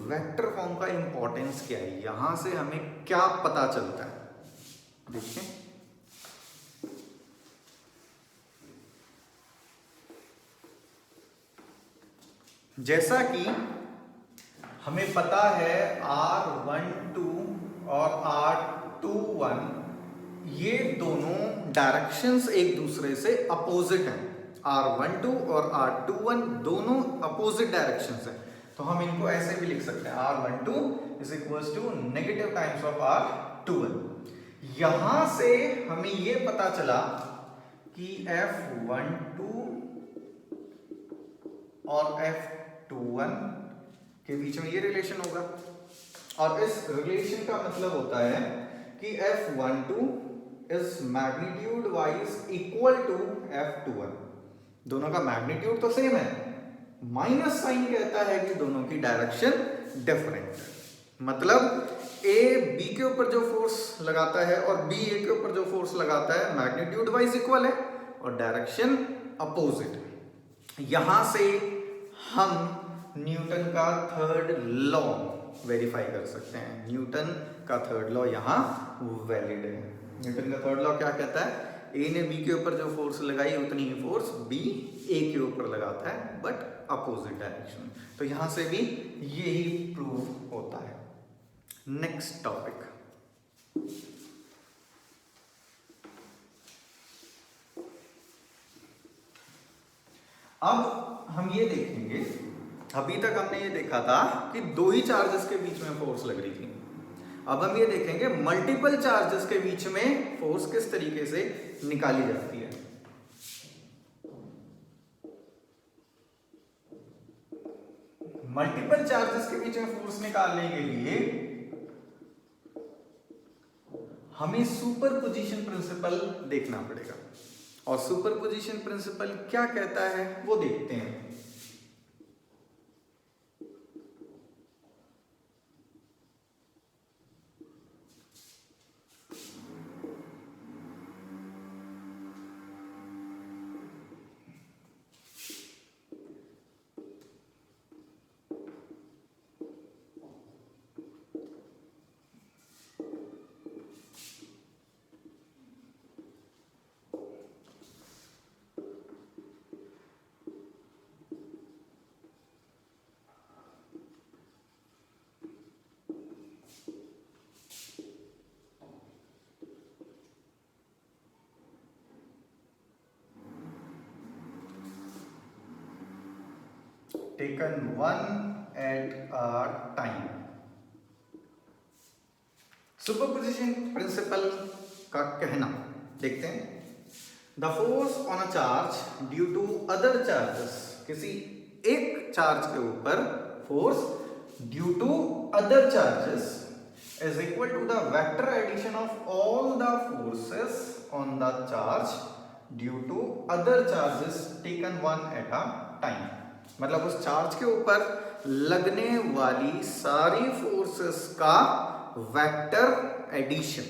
वेक्टर फॉर्म का इंपॉर्टेंस क्या है, यहां से हमें क्या पता चलता है। देखिए जैसा कि हमें पता है R12 और R21 ये दोनों डायरेक्शंस एक दूसरे से अपोजिट हैं। R12 और R21 दोनों अपोजिट डायरेक्शंस हैं, तो हम इनको ऐसे भी लिख सकते हैं R12 is equals to negative times of R21। यहां से हमें ये पता चला कि F12 और F21 के बीच में ये रिलेशन होगा, और इस रिलेशन का मतलब होता है कि F12 is magnitude wise equal to F21। दोनों का मैग्नीट्यूड तो सेम है, माइनस साइन कहता है कि दोनों की डायरेक्शन डिफरेंट है। मतलब A B के ऊपर जो फोर्स लगाता है और B A के ऊपर जो फोर्स लगाता है मैग्नीट्यूड वाइज इक्वल है और डायरेक्शन अपोजिट है। यहां से हम न्यूटन का थर्ड लॉ वेरीफाई कर सकते हैं। न्यूटन का थर्ड लॉ यहां वैलिड है। न्यूटन का थर्ड लॉ क्या कहता है, ए ने बी के ऊपर जो फोर्स लगाई उतनी ही फोर्स बी ए के ऊपर लगाता है, बट अपोजिट डायरेक्शन। तो यहां से भी यही प्रूव होता है। नेक्स्ट टॉपिक, अब हम ये देखेंगे, अभी तक हमने ये देखा था कि दो ही चार्जेस के बीच में फोर्स लग रही थी। अब हम ये देखेंगे मल्टीपल चार्जेस के बीच में फोर्स किस तरीके से निकाली जाती है। मल्टीपल चार्जेस के बीच में फोर्स निकालने के लिए हमें सुपरपोजिशन प्रिंसिपल देखना पड़ेगा, और सुपरपोजिशन प्रिंसिपल क्या कहता है वो देखते हैं। taken one at a time। Superposition principle का कहना देखते हैं। The force on a charge due to other charges, किसी एक चार्ज के ऊपर force due to other charges is equal to the vector addition of all the forces on the charge due to other charges taken one at a time. मतलब उस charge के ऊपर लगने वाली सारी फोर्सेस का वेक्टर एडिशन,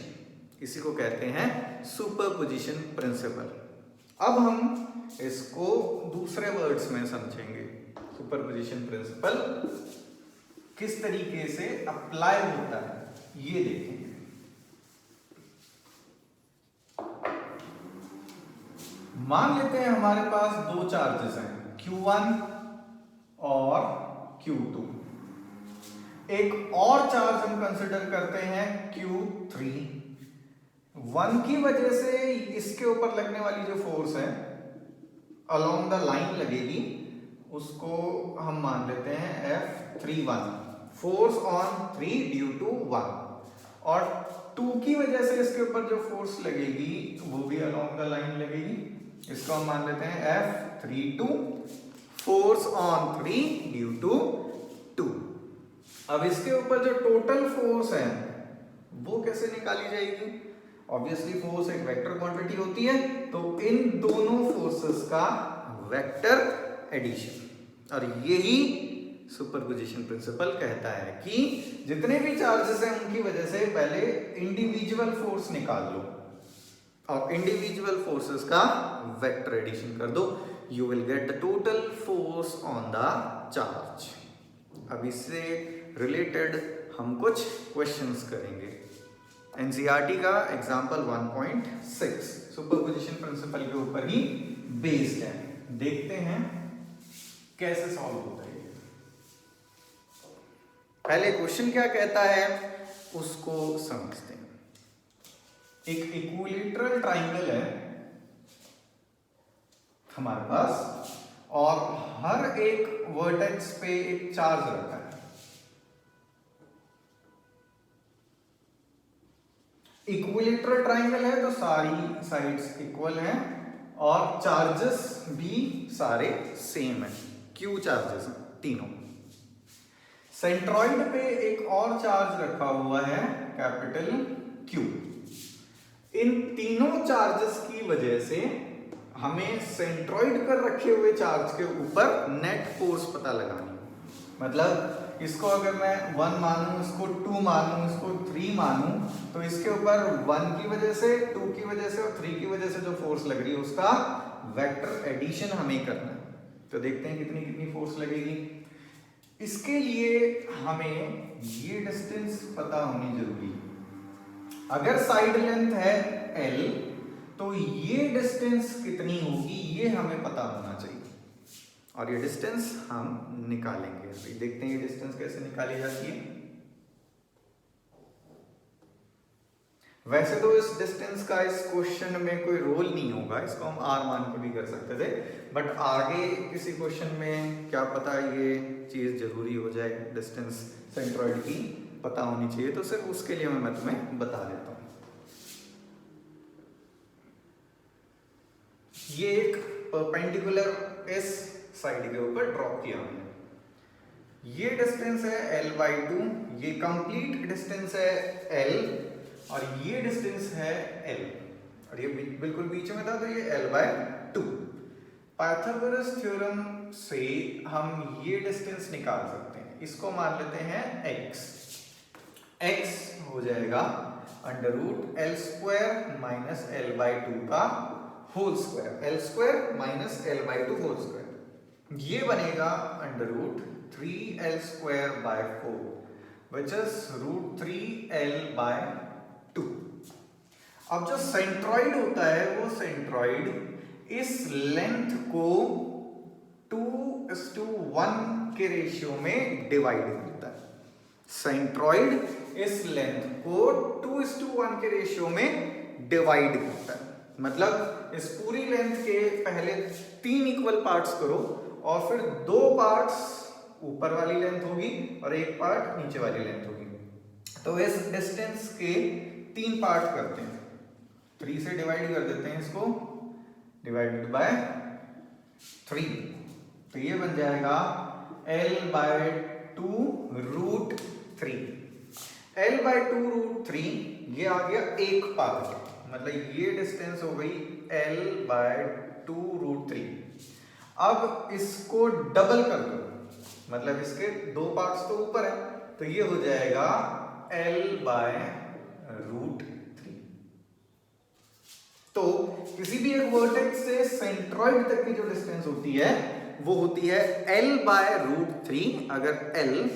इसी को कहते हैं सुपरपोजिशन प्रिंसिपल। अब हम इसको दूसरे वर्ड्स में समझेंगे। सुपरपोजिशन प्रिंसिपल किस तरीके से अप्लाई होता है ये देखेंगे। मान लेते हैं हमारे पास दो चार्जेस हैं Q1 और Q2। एक और चार्ज हम कंसिडर करते हैं Q3। 1 की वजह से इसके ऊपर लगने वाली जो फोर्स है अलोंग द लाइन लगेगी, उसको हम मान लेते हैं F31, force on 3 due to 1। और 2 की वजह से इसके ऊपर जो फोर्स लगेगी वो भी अलोंग द लाइन लगेगी, इसको हम मान लेते हैं F32, force on 3 due to 2। अब इसके ऊपर जो टोटल फोर्स है वो कैसे निकाली जाएगी? ऑब्वियसली फोर्स एक वेक्टर क्वांटिटी होती है, तो इन दोनों फोर्सेस का वेक्टर एडिशन। और यही सुपरपोजिशन प्रिंसिपल कहता है कि जितने भी चार्जेस हैं उनकी वजह से पहले इंडिविजुअल फोर्स निकाल लो। और इंडिविजुअल फोर्सेस का वेक्टर एडिशन कर दो, you will get the total force on the charge. अब इससे रिलेटेड हम कुछ क्वेश्चंस करेंगे। एनसीईआरटी का एग्जांपल 1.6 सुपरपोजिशन प्रिंसिपल के ऊपर ही बेस्ड है। देखते हैं कैसे सॉल्व होता है। पहले क्वेश्चन क्या कहता है उसको समझते हैं। एक इक्विलेटरल ट्राइंगल है हमारे पास और हर एक वर्टेक्स पे एक चार्ज रखा है। इक्विलेटरल ट्राइंगल है तो सारी साइड्स इक्वल हैं और चार्जेस भी सारे सेम हैं, क्यू चार्जेस तीनों। सेंट्रॉइड पे एक और चार्ज रखा हुआ है कैपिटल क्यू। इन तीनों चार्जेस की वजह से हमें सेंट्रॉइड पर रखे हुए चार्ज के ऊपर नेट फोर्स पता लगानी। मतलब इसको अगर मैं 1 मानूं, इसको 2 मानूं, इसको 3 मानूं, तो इसके ऊपर 1 की वजह से, 2 की वजह से और 3 की वजह से जो फोर्स लग रही है उसका वेक्टर एडिशन हमें करना है। तो देखते हैं कितनी कितनी फोर्स लगेगी। इसके लिए हमें ये डिस्टेंस पता होनी जरूरी है। अगर साइड लेंथ है L तो ये डिस्टेंस कितनी होगी ये हमें पता होना चाहिए और ये डिस्टेंस हम निकालेंगे। अभी देखते हैं ये डिस्टेंस कैसे निकाली जाती है। वैसे तो इस डिस्टेंस का इस क्वेश्चन में कोई रोल नहीं होगा, इसको हम r मान के भी कर सकते थे, बट आगे किसी क्वेश्चन में क्या पता ये चीज जरूरी हो जाए, डिस्टेंस सेंट्रॉइड की पता होनी चाहिए, तो सिर्फ उसके लिए मैं तुम्हें बता देता हूं। ये एक परपेंडिकुलर इस साइड के ऊपर ड्रॉप किया हमने। ये डिस्टेंस है L/2, ये कंप्लीट डिस्टेंस है L और ये डिस्टेंस है L और ये बिल्कुल बीच में था तो ये L/2। पाइथागोरस थ्योरम से हम ये डिस्टेंस निकाल सकते हैं। इसको मान लेते हैं x। x हो जाएगा √L² माइनस L/2 का whole square, L² minus L/2 whole square. ये बनेगा √3L²/4 विच इज √3L/2। अब जो सेंट्रॉइड होता है वो सेंट्रॉइड इस लेंथ को 2:1 के रेशियो में डिवाइड करता है। सेंट्रॉइड इस लेंथ को 2:1 के रेशियो में डिवाइड करता है। मतलब इस पूरी लेंथ के पहले 3 इक्वल पार्ट्स करो और फिर 2 पार्ट्स ऊपर वाली लेंथ होगी और 1 पार्ट नीचे वाली लेंथ होगी। तो इस डिस्टेंस के 3 पार्ट करते हैं, 3 से डिवाइड कर देते हैं इसको, डिवाइडेड बाय 3, तो ये बन जाएगा L/2 √3। L/2 √3 ये आ गया 1 पार्ट, मतलब ये डिस्टेंस हो गई L/2 √3। अब इसको डबल कर दो, मतलब इसके 2 पार्ट्स तो ऊपर है तो ये हो जाएगा L/√3। तो किसी भी एक वर्टेक्स से सेंट्रॉइड तक की जो डिस्टेंस होती है वो होती है L/√3 अगर L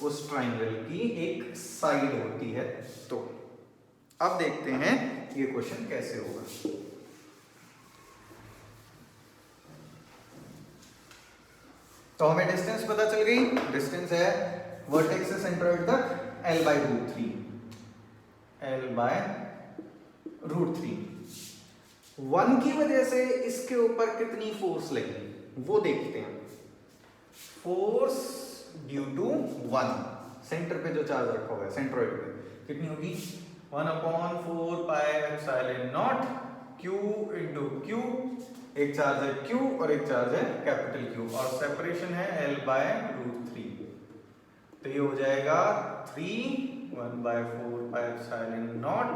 उस ट्राइंगल की एक साइड होती है तो। अब देखते हैं ये क्वेश्चन कैसे होगा। तो हमें डिस्टेंस पता चल गई, डिस्टेंस है वर्टेक्स से सेंट्रॉइड तक L/√3, L/√3। 1 की वजह से इसके ऊपर कितनी फोर्स लगी वो देखते हैं। फोर्स ड्यू टू 1, सेंटर पे जो चार्ज रखा हुआ है सेंट्रॉइड पे, कितनी होगी 1/4πε0 Q इंटू Q। एक चार्ज है Q और एक चार्ज है कैपिटल Q और सेपरेशन है L/√3, तो ये हो जाएगा 1/4πε0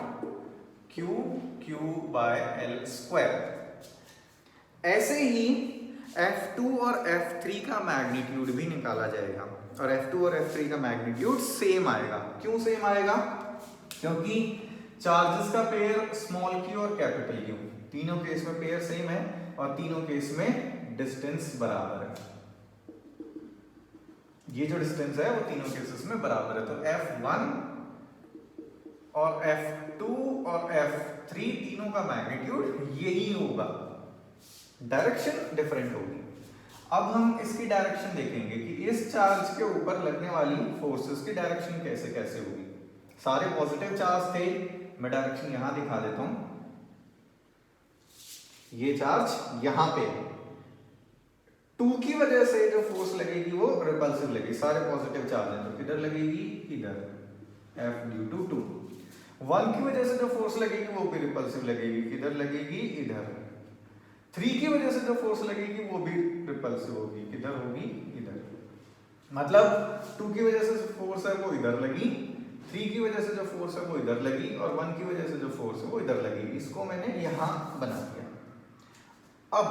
Q/L²। ऐसे ही F2 और F3 का मैग्नीट्यूड भी निकाला जाएगा और F2 और F3 का मैग्नीट्यूड सेम आएगा। क्यों सेम आएगा? क्योंकि चार्जेस का पेयर स्मॉल q और कैपिटल Q, तीनों केस में पेयर सेम है और तीनों केस में डिस्टेंस बराबर है। ये जो डिस्टेंस है वो तीनों केसेस में बराबर है। तो F1 और F2 और F3 तीनों का मैग्नीट्यूड यही होगा, डायरेक्शन डिफरेंट होगी। अब हम इसकी डायरेक्शन देखेंगे कि इस चार्ज के ऊपर लगने वाली फोर्सेस की डायरेक्शन कैसे कैसे होगी। सारे पॉजिटिव चार्ज थे, मैं डायरेक्शन यहां दिखा देता हूं। ये चार्ज यहां पे 2 की वजह से जो फोर्स लगेगी वो रिपल्सिव लगेगी, सारे पॉजिटिव चार्ज हैं तो किधर लगेगी, इधर, F ड्यू टू 2। 1 की वजह से जो फोर्स लगेगी वो भी रिपल्सिव लगेगी, किधर लगेगी, इधर। 3 की वजह से जो फोर्स लगेगी वो भी रिपल्सिव होगी, किधर होगी, इधर। मतलब 2 की वजह से फोर्स है वो इधर लगी, 3 की वजह से जो फोर्स है वो इधर लगी और 1 की वजह से जो फोर्स है वो इधर लगी। इसको मैंने यहां बना दिया। अब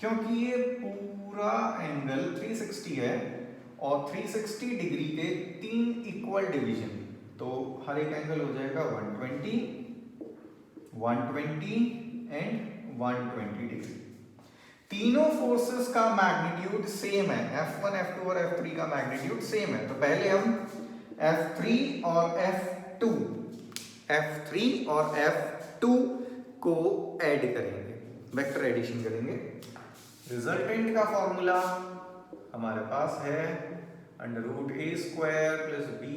क्योंकि ये पूरा एंगल 360 है और 360 डिग्री के 3 इक्वल डिवीजन, तो हर एक एंगल हो जाएगा 120, 120 एंड 120 डिग्री। तीनों फोर्सेस का मैग्नीट्यूड सेम है, F1, F2 और F3 का मैग्नीट्यूड सेम है। तो पहले हम F3 और F2 को ऐड करेंगे, वेक्टर एडिशन करेंगे। रिजल्टेंट का फॉर्मूला हमारे पास है √a² + b²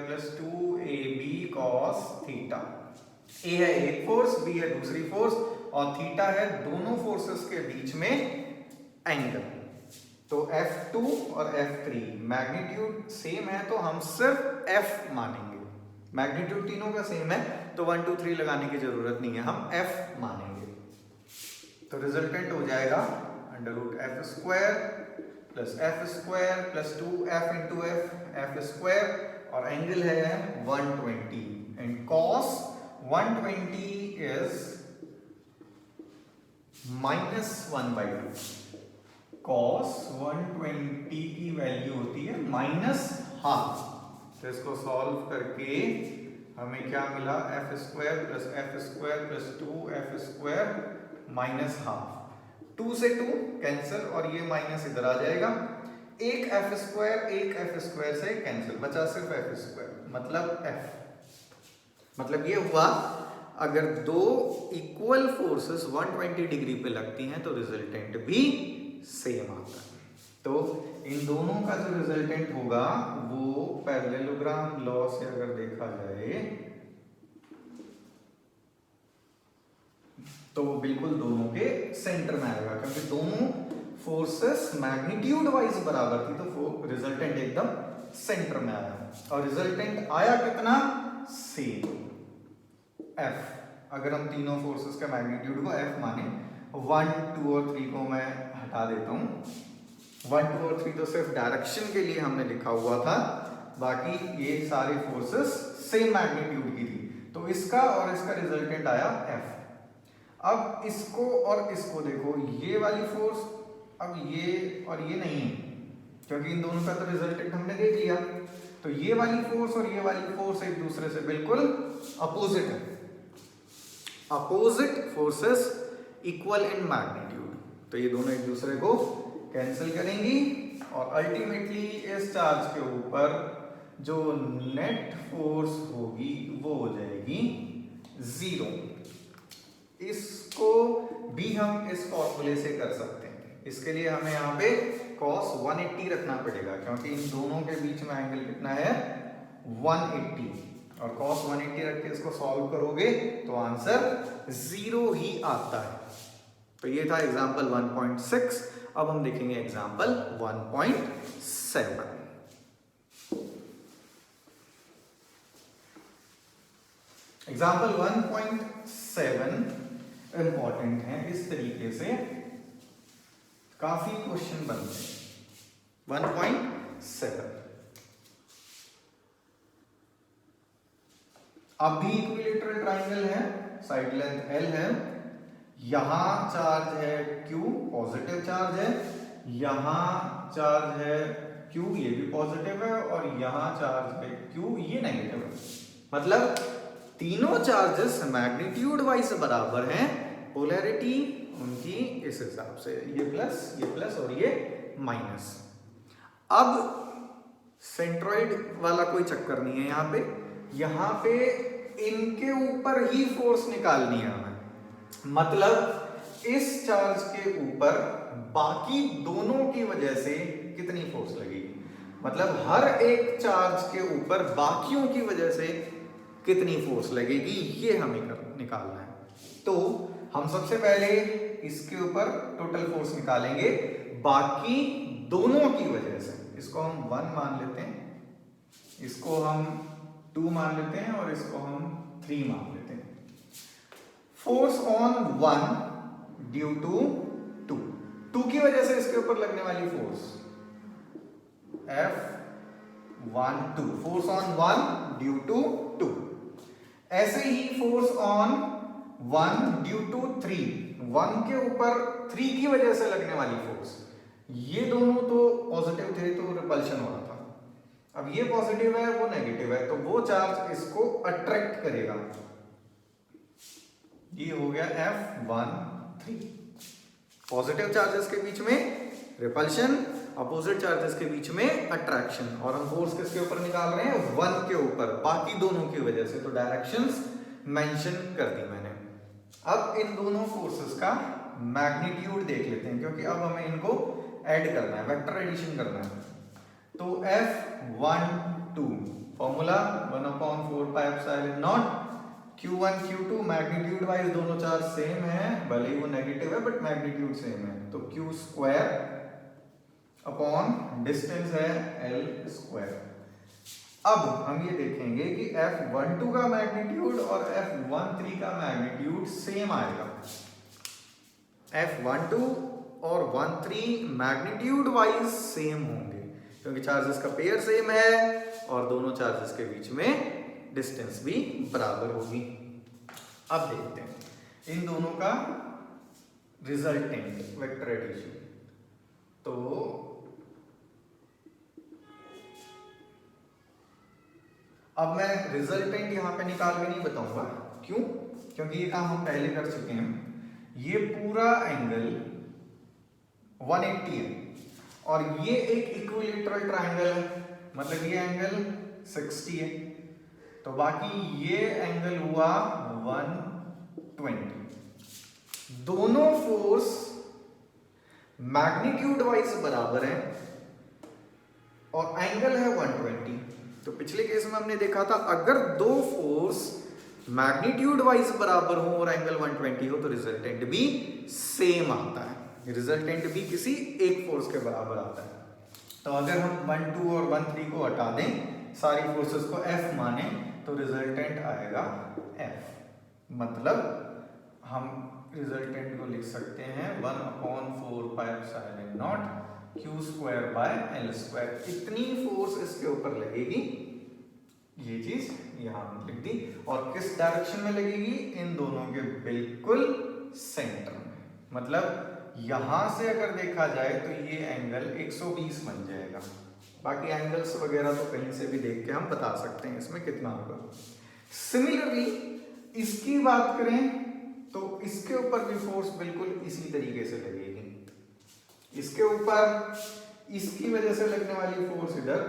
+ 2ab cos theta. a है एक फोर्स, b है दूसरी फोर्स और थीटा है दोनों फोर्सेस के बीच में एंगल। तो F2 और F3 मैग्नीट्यूड सेम है तो हम सिर्फ F मानेंगे। मैग्नीट्यूड तीनों का सेम है तो 1 2 3 लगाने की जरूरत नहीं है, हम F मानेंगे। तो रिजल्टेंट हो जाएगा √f² + f² + 2f × f और एंगल है 120 एंड cos 120 इज -1/2। cos 120 की वैल्यू होती है -½ तो इसको सॉल्व करके हमें क्या मिला, f² + f² + 2f² -½ 2 से 2 कैंसिल और ये माइनस इधर आ जाएगा, एक f² से कैंसिल, बचा सिर्फ f², मतलब f। मतलब ये हुआ अगर दो इक्वल फोर्सेस 120 डिग्री पे लगती हैं तो रिजल्टेंट भी सेम आता है। तो इन दोनों का जो रिजल्टेंट होगा वो पैरेललोग्राम लॉ से अगर देखा जाए तो वो बिल्कुल दोनों के सेंटर में आएगा, क्योंकि दोनों फोर्सेस मैग्नीट्यूड वाइज बराबर थी तो रिजल्टेंट एकदम सेंटर में आया। और रिजल्टेंट आया कितना, सेम F। अगर हम तीनों फोर्सेस का मैग्नीट्यूड को F माने, 1 2 और 3 को मैं हटा देता हूं। 1 2 और 3 तो सिर्फ डायरेक्शन के लिए हमने लिखा हुआ था, बाकी ये सारे फोर्सेस सेम मैग्नीट्यूड की थी, तो इसका और इसका रिजल्टेंट आया F। अब इसको और इसको देखो, ये वाली फोर्स अब ये और ये नहीं है, क्योंकि इन दोनों का तो रिजल्टेंट हमने देख लिया। तो ये वाली फोर्स और ये वाली फोर्स एक दूसरे से बिल्कुल अपोजिट है, opposite forces equal in magnitude, तो ये दोनों एक दूसरे को कैंसिल करेंगी और अल्टीमेटली इस चार्ज के ऊपर जो नेट फोर्स होगी वो हो जाएगी 0। इसको भी हम इस फॉर्मूले से कर सकते हैं। इसके लिए हमें यहाँ पे cos 180 रखना पड़ेगा, क्योंकि इन दोनों के बीच में एंगल कितना है, 180, और cos 180 रख के इसको सॉल्व करोगे तो आंसर 0 ही आता है। तो ये था एग्जांपल 1.6। अब हम देखेंगे एग्जांपल 1.7। एग्जांपल 1.7 इंपॉर्टेंट है, इस तरीके से काफी क्वेश्चन बनते हैं। 1.7 अब भी इक्विलेटरल ट्राइंगल है, साइड लेंथ L है, यहां चार्ज है Q, पॉजिटिव चार्ज है, यहां चार्ज है Q, ये भी पॉजिटिव है, और यहां चार्ज है Q, ये नेगेटिव है। मतलब तीनों चार्जेस मैग्नीट्यूड वाइज बराबर हैं, पोलैरिटी उनकी इस हिसाब से, ये प्लस और ये माइनस। अब सेंट्रॉइड वाला कोई चक्कर नहीं है यहाँ पे इनके ऊपर ही फोर्स निकालनी है हमें, मतलब इस चार्ज के ऊपर बाकी दोनों की वजह से कितनी फोर्स लगेगी, मतलब हर एक चार्ज के ऊपर बाकियों की वजह से कितनी फोर्स लगेगी, ये हमें निकालना है। तो हम सबसे पहले इसके ऊपर टोटल फोर्स निकालेंगे बाकी दोनों की वजह से। इसको हम 1 मान लेते हैं, इसको हम 2 मान लेते हैं और इसको हम 3 मान लेते हैं। फोर्स ऑन 1 ड्यू टू 2 की वजह से इसके ऊपर लगने वाली force F12, force on 1 due to 2। ऐसे ही फोर्स ऑन 1 ड्यू टू 3, 1 के ऊपर 3 की वजह से लगने वाली फोर्स, ये दोनों तो पॉजिटिव थे तो रिपल्शन हो रहा था, अब ये पॉजिटिव है वो नेगेटिव है, तो वो चार्ज इसको अट्रैक्ट करेगा, ये हो गया F13। पॉजिटिव चार्जेस के बीच में रिपल्शन, अपोजिट चार्जेस के बीच में अट्रैक्शन, और हम फोर्स किसके ऊपर निकाल रहे हैं, 1 के ऊपर बाकी दोनों की वजह से, तो डायरेक्शंस मेंशन कर दी मैंने। अब इन दोनों फोर्सेस का मैग्नीट्यूड देख लेते हैं, क्योंकि अब हमें इनको ऐड करना है, वेक्टर एडिशन करना है। तो F12 formula 1/4πε0, Q1 Q2 magnitude wise दोनों चार्ज सेम है, भले ही वो नेगेटिव है बट मैग्नीट्यूड सेम है, तो Q स्क्वायर अपॉन डिस्टेंस है L स्क्वायर। अब हम ये देखेंगे कि F12 का मैग्नीट्यूड और F13 का मैग्नीट्यूड सेम आएगा। F12 और 13 मैग्नीट्यूड वाइज सेम होंगे, क्योंकि चार्जेस का पेयर सेम है और दोनों चार्जेस के बीच में डिस्टेंस भी बराबर होगी। अब देखते हैं इन दोनों का रिजल्टेंट वेक्टर एडिशन। तो अब मैं रिजल्टेंट यहां पे निकाल के नहीं बताऊंगा, क्यों, क्योंकि ये काम हम पहले कर चुके हैं। ये पूरा एंगल 180 है और ये एक इक्विलैटरल ट्रायंगल है, मतलब ये एंगल 60 है, तो बाकी ये एंगल हुआ 120। दोनों फोर्स मैग्नीट्यूड वाइज बराबर है और एंगल है 120। तो पिछले केस में हमने देखा था अगर दो फोर्स मैग्नीट्यूड वाइज बराबर हो और एंगल 120 हो तो रिजल्टेंट भी सेम आता है, रिजल्टेंट भी किसी एक फोर्स के बराबर आता है। तो अगर हम 1, 2 और 1, 3 को हटा दें, सारी फोर्सेस को F माने, तो रिजल्टेंट आएगा F, मतलब हम रिजल्टेंट को लिख सकते हैं 1/4πε0 Q square by L square. इतनी फोर्स इसके ऊपर लगेगी, ये चीज यहां लिख दी, और किस डायरेक्शन में लगेगी, इन दोनों के बिल्कुल सेंटर में, मतलब यहां से अगर देखा जाए तो ये एंगल 120 बन जाएगा। बाकी एंगल्स वगैरह तो कहीं से भी देख के हम बता सकते हैं इसमें कितना होगा। सिमिलरली इसकी बात करें तो इसके ऊपर भी फोर्स बिल्कुल इसी तरीके से लगेगी। इसके ऊपर इसकी वजह से लगने वाली फोर्स इधर,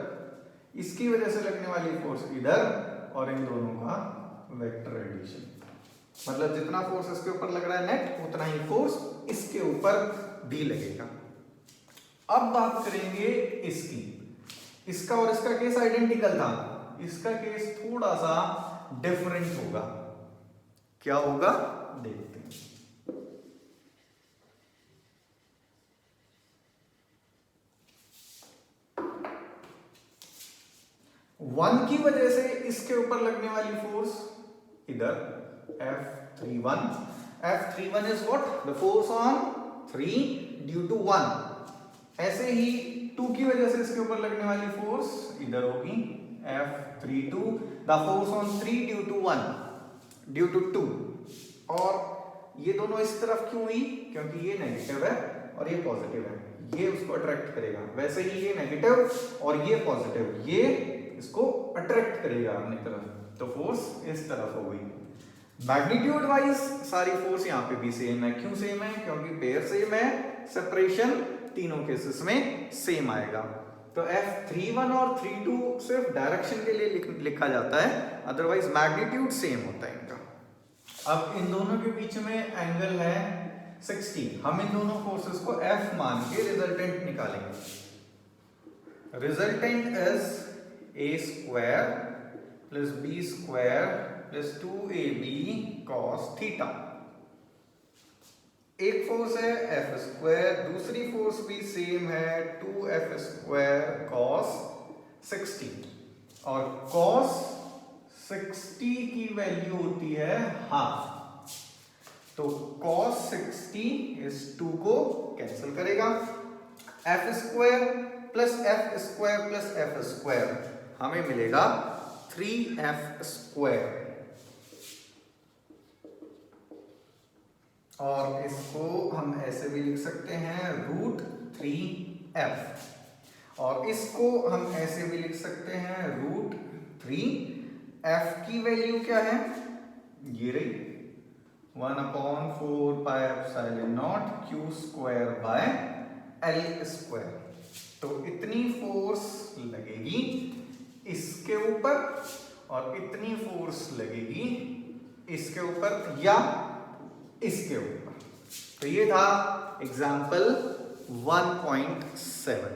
इसकी वजह से लगने वाली फोर्स इधर, और इन दोनों का वेक्टर एडिशन, मतलब जितना फोर्स इसके ऊपर लग रहा है नेट, उतना ही फोर्स इसके ऊपर भी लगेगा। अब बात करेंगे इसकी, इसका और इसका केस आइडेंटिकल था, इसका केस थोड़ा सा डिफरेंट होगा। क्या होगा देखते हैं। 1 की वजह से इसके ऊपर लगने वाली फोर्स इधर F31, F31 is what? The force on 3 due to 1। ऐसे ही 2 की वजह से इसके ऊपर लगने वाली फोर्स इधर होगी F32, the force on 3 due to 1 due to 2। और ये दोनों इस तरफ क्यों हुई, क्योंकि ये नेगेटिव है और ये पॉजिटिव है, ये उसको अट्रैक्ट करेगा। वैसे ही ये नेगेटिव और ये पॉजिटिव, ये इसको अट्रैक्ट करेगा अपनी तरफ, तो फोर्स इस तरफ हो गई। मैग्नीट्यूड वाइज सारी फोर्स यहाँ पे भी सेम है। क्यों सेम है? क्योंकि पेयर सेम है, सेपरेशन तीनों केसेस में सेम आएगा। तो F31 और 32 सिर्फ डायरेक्शन के लिए लिखा जाता है, अदरवाइज मैग्नीट्यूड सेम होता है इनका। अब इन दोनों के बीच में एंगल है 60। हम इन दोनों फोर्सेस को F मान के रिजल्टेंट निकालेंगे। Resultant is A² plus B² plus 2AB cos theta. एक फोर्स है F², दूसरी फोर्स भी सेम है 2F² cos 60, और cos 60 की वैल्यू होती है हाफ। तो cos 60 इस 2 को कैंसिल करेगा। F² plus F² plus F² हमें मिलेगा 3F², और इसको हम ऐसे भी लिख सकते हैं √3F, और इसको हम ऐसे भी लिख सकते हैं √3F की वैल्यू क्या है? ये रही 1/4πε0 Q²/L²। तो इतनी फोर्स लगेगी इसके ऊपर और इतनी फोर्स लगेगी इसके ऊपर या इसके ऊपर। तो ये था एग्जाम्पल 1.7।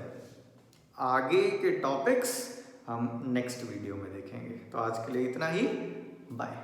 आगे के टॉपिक्स हम नेक्स्ट वीडियो में देखेंगे। तो आज के लिए इतना ही, बाय।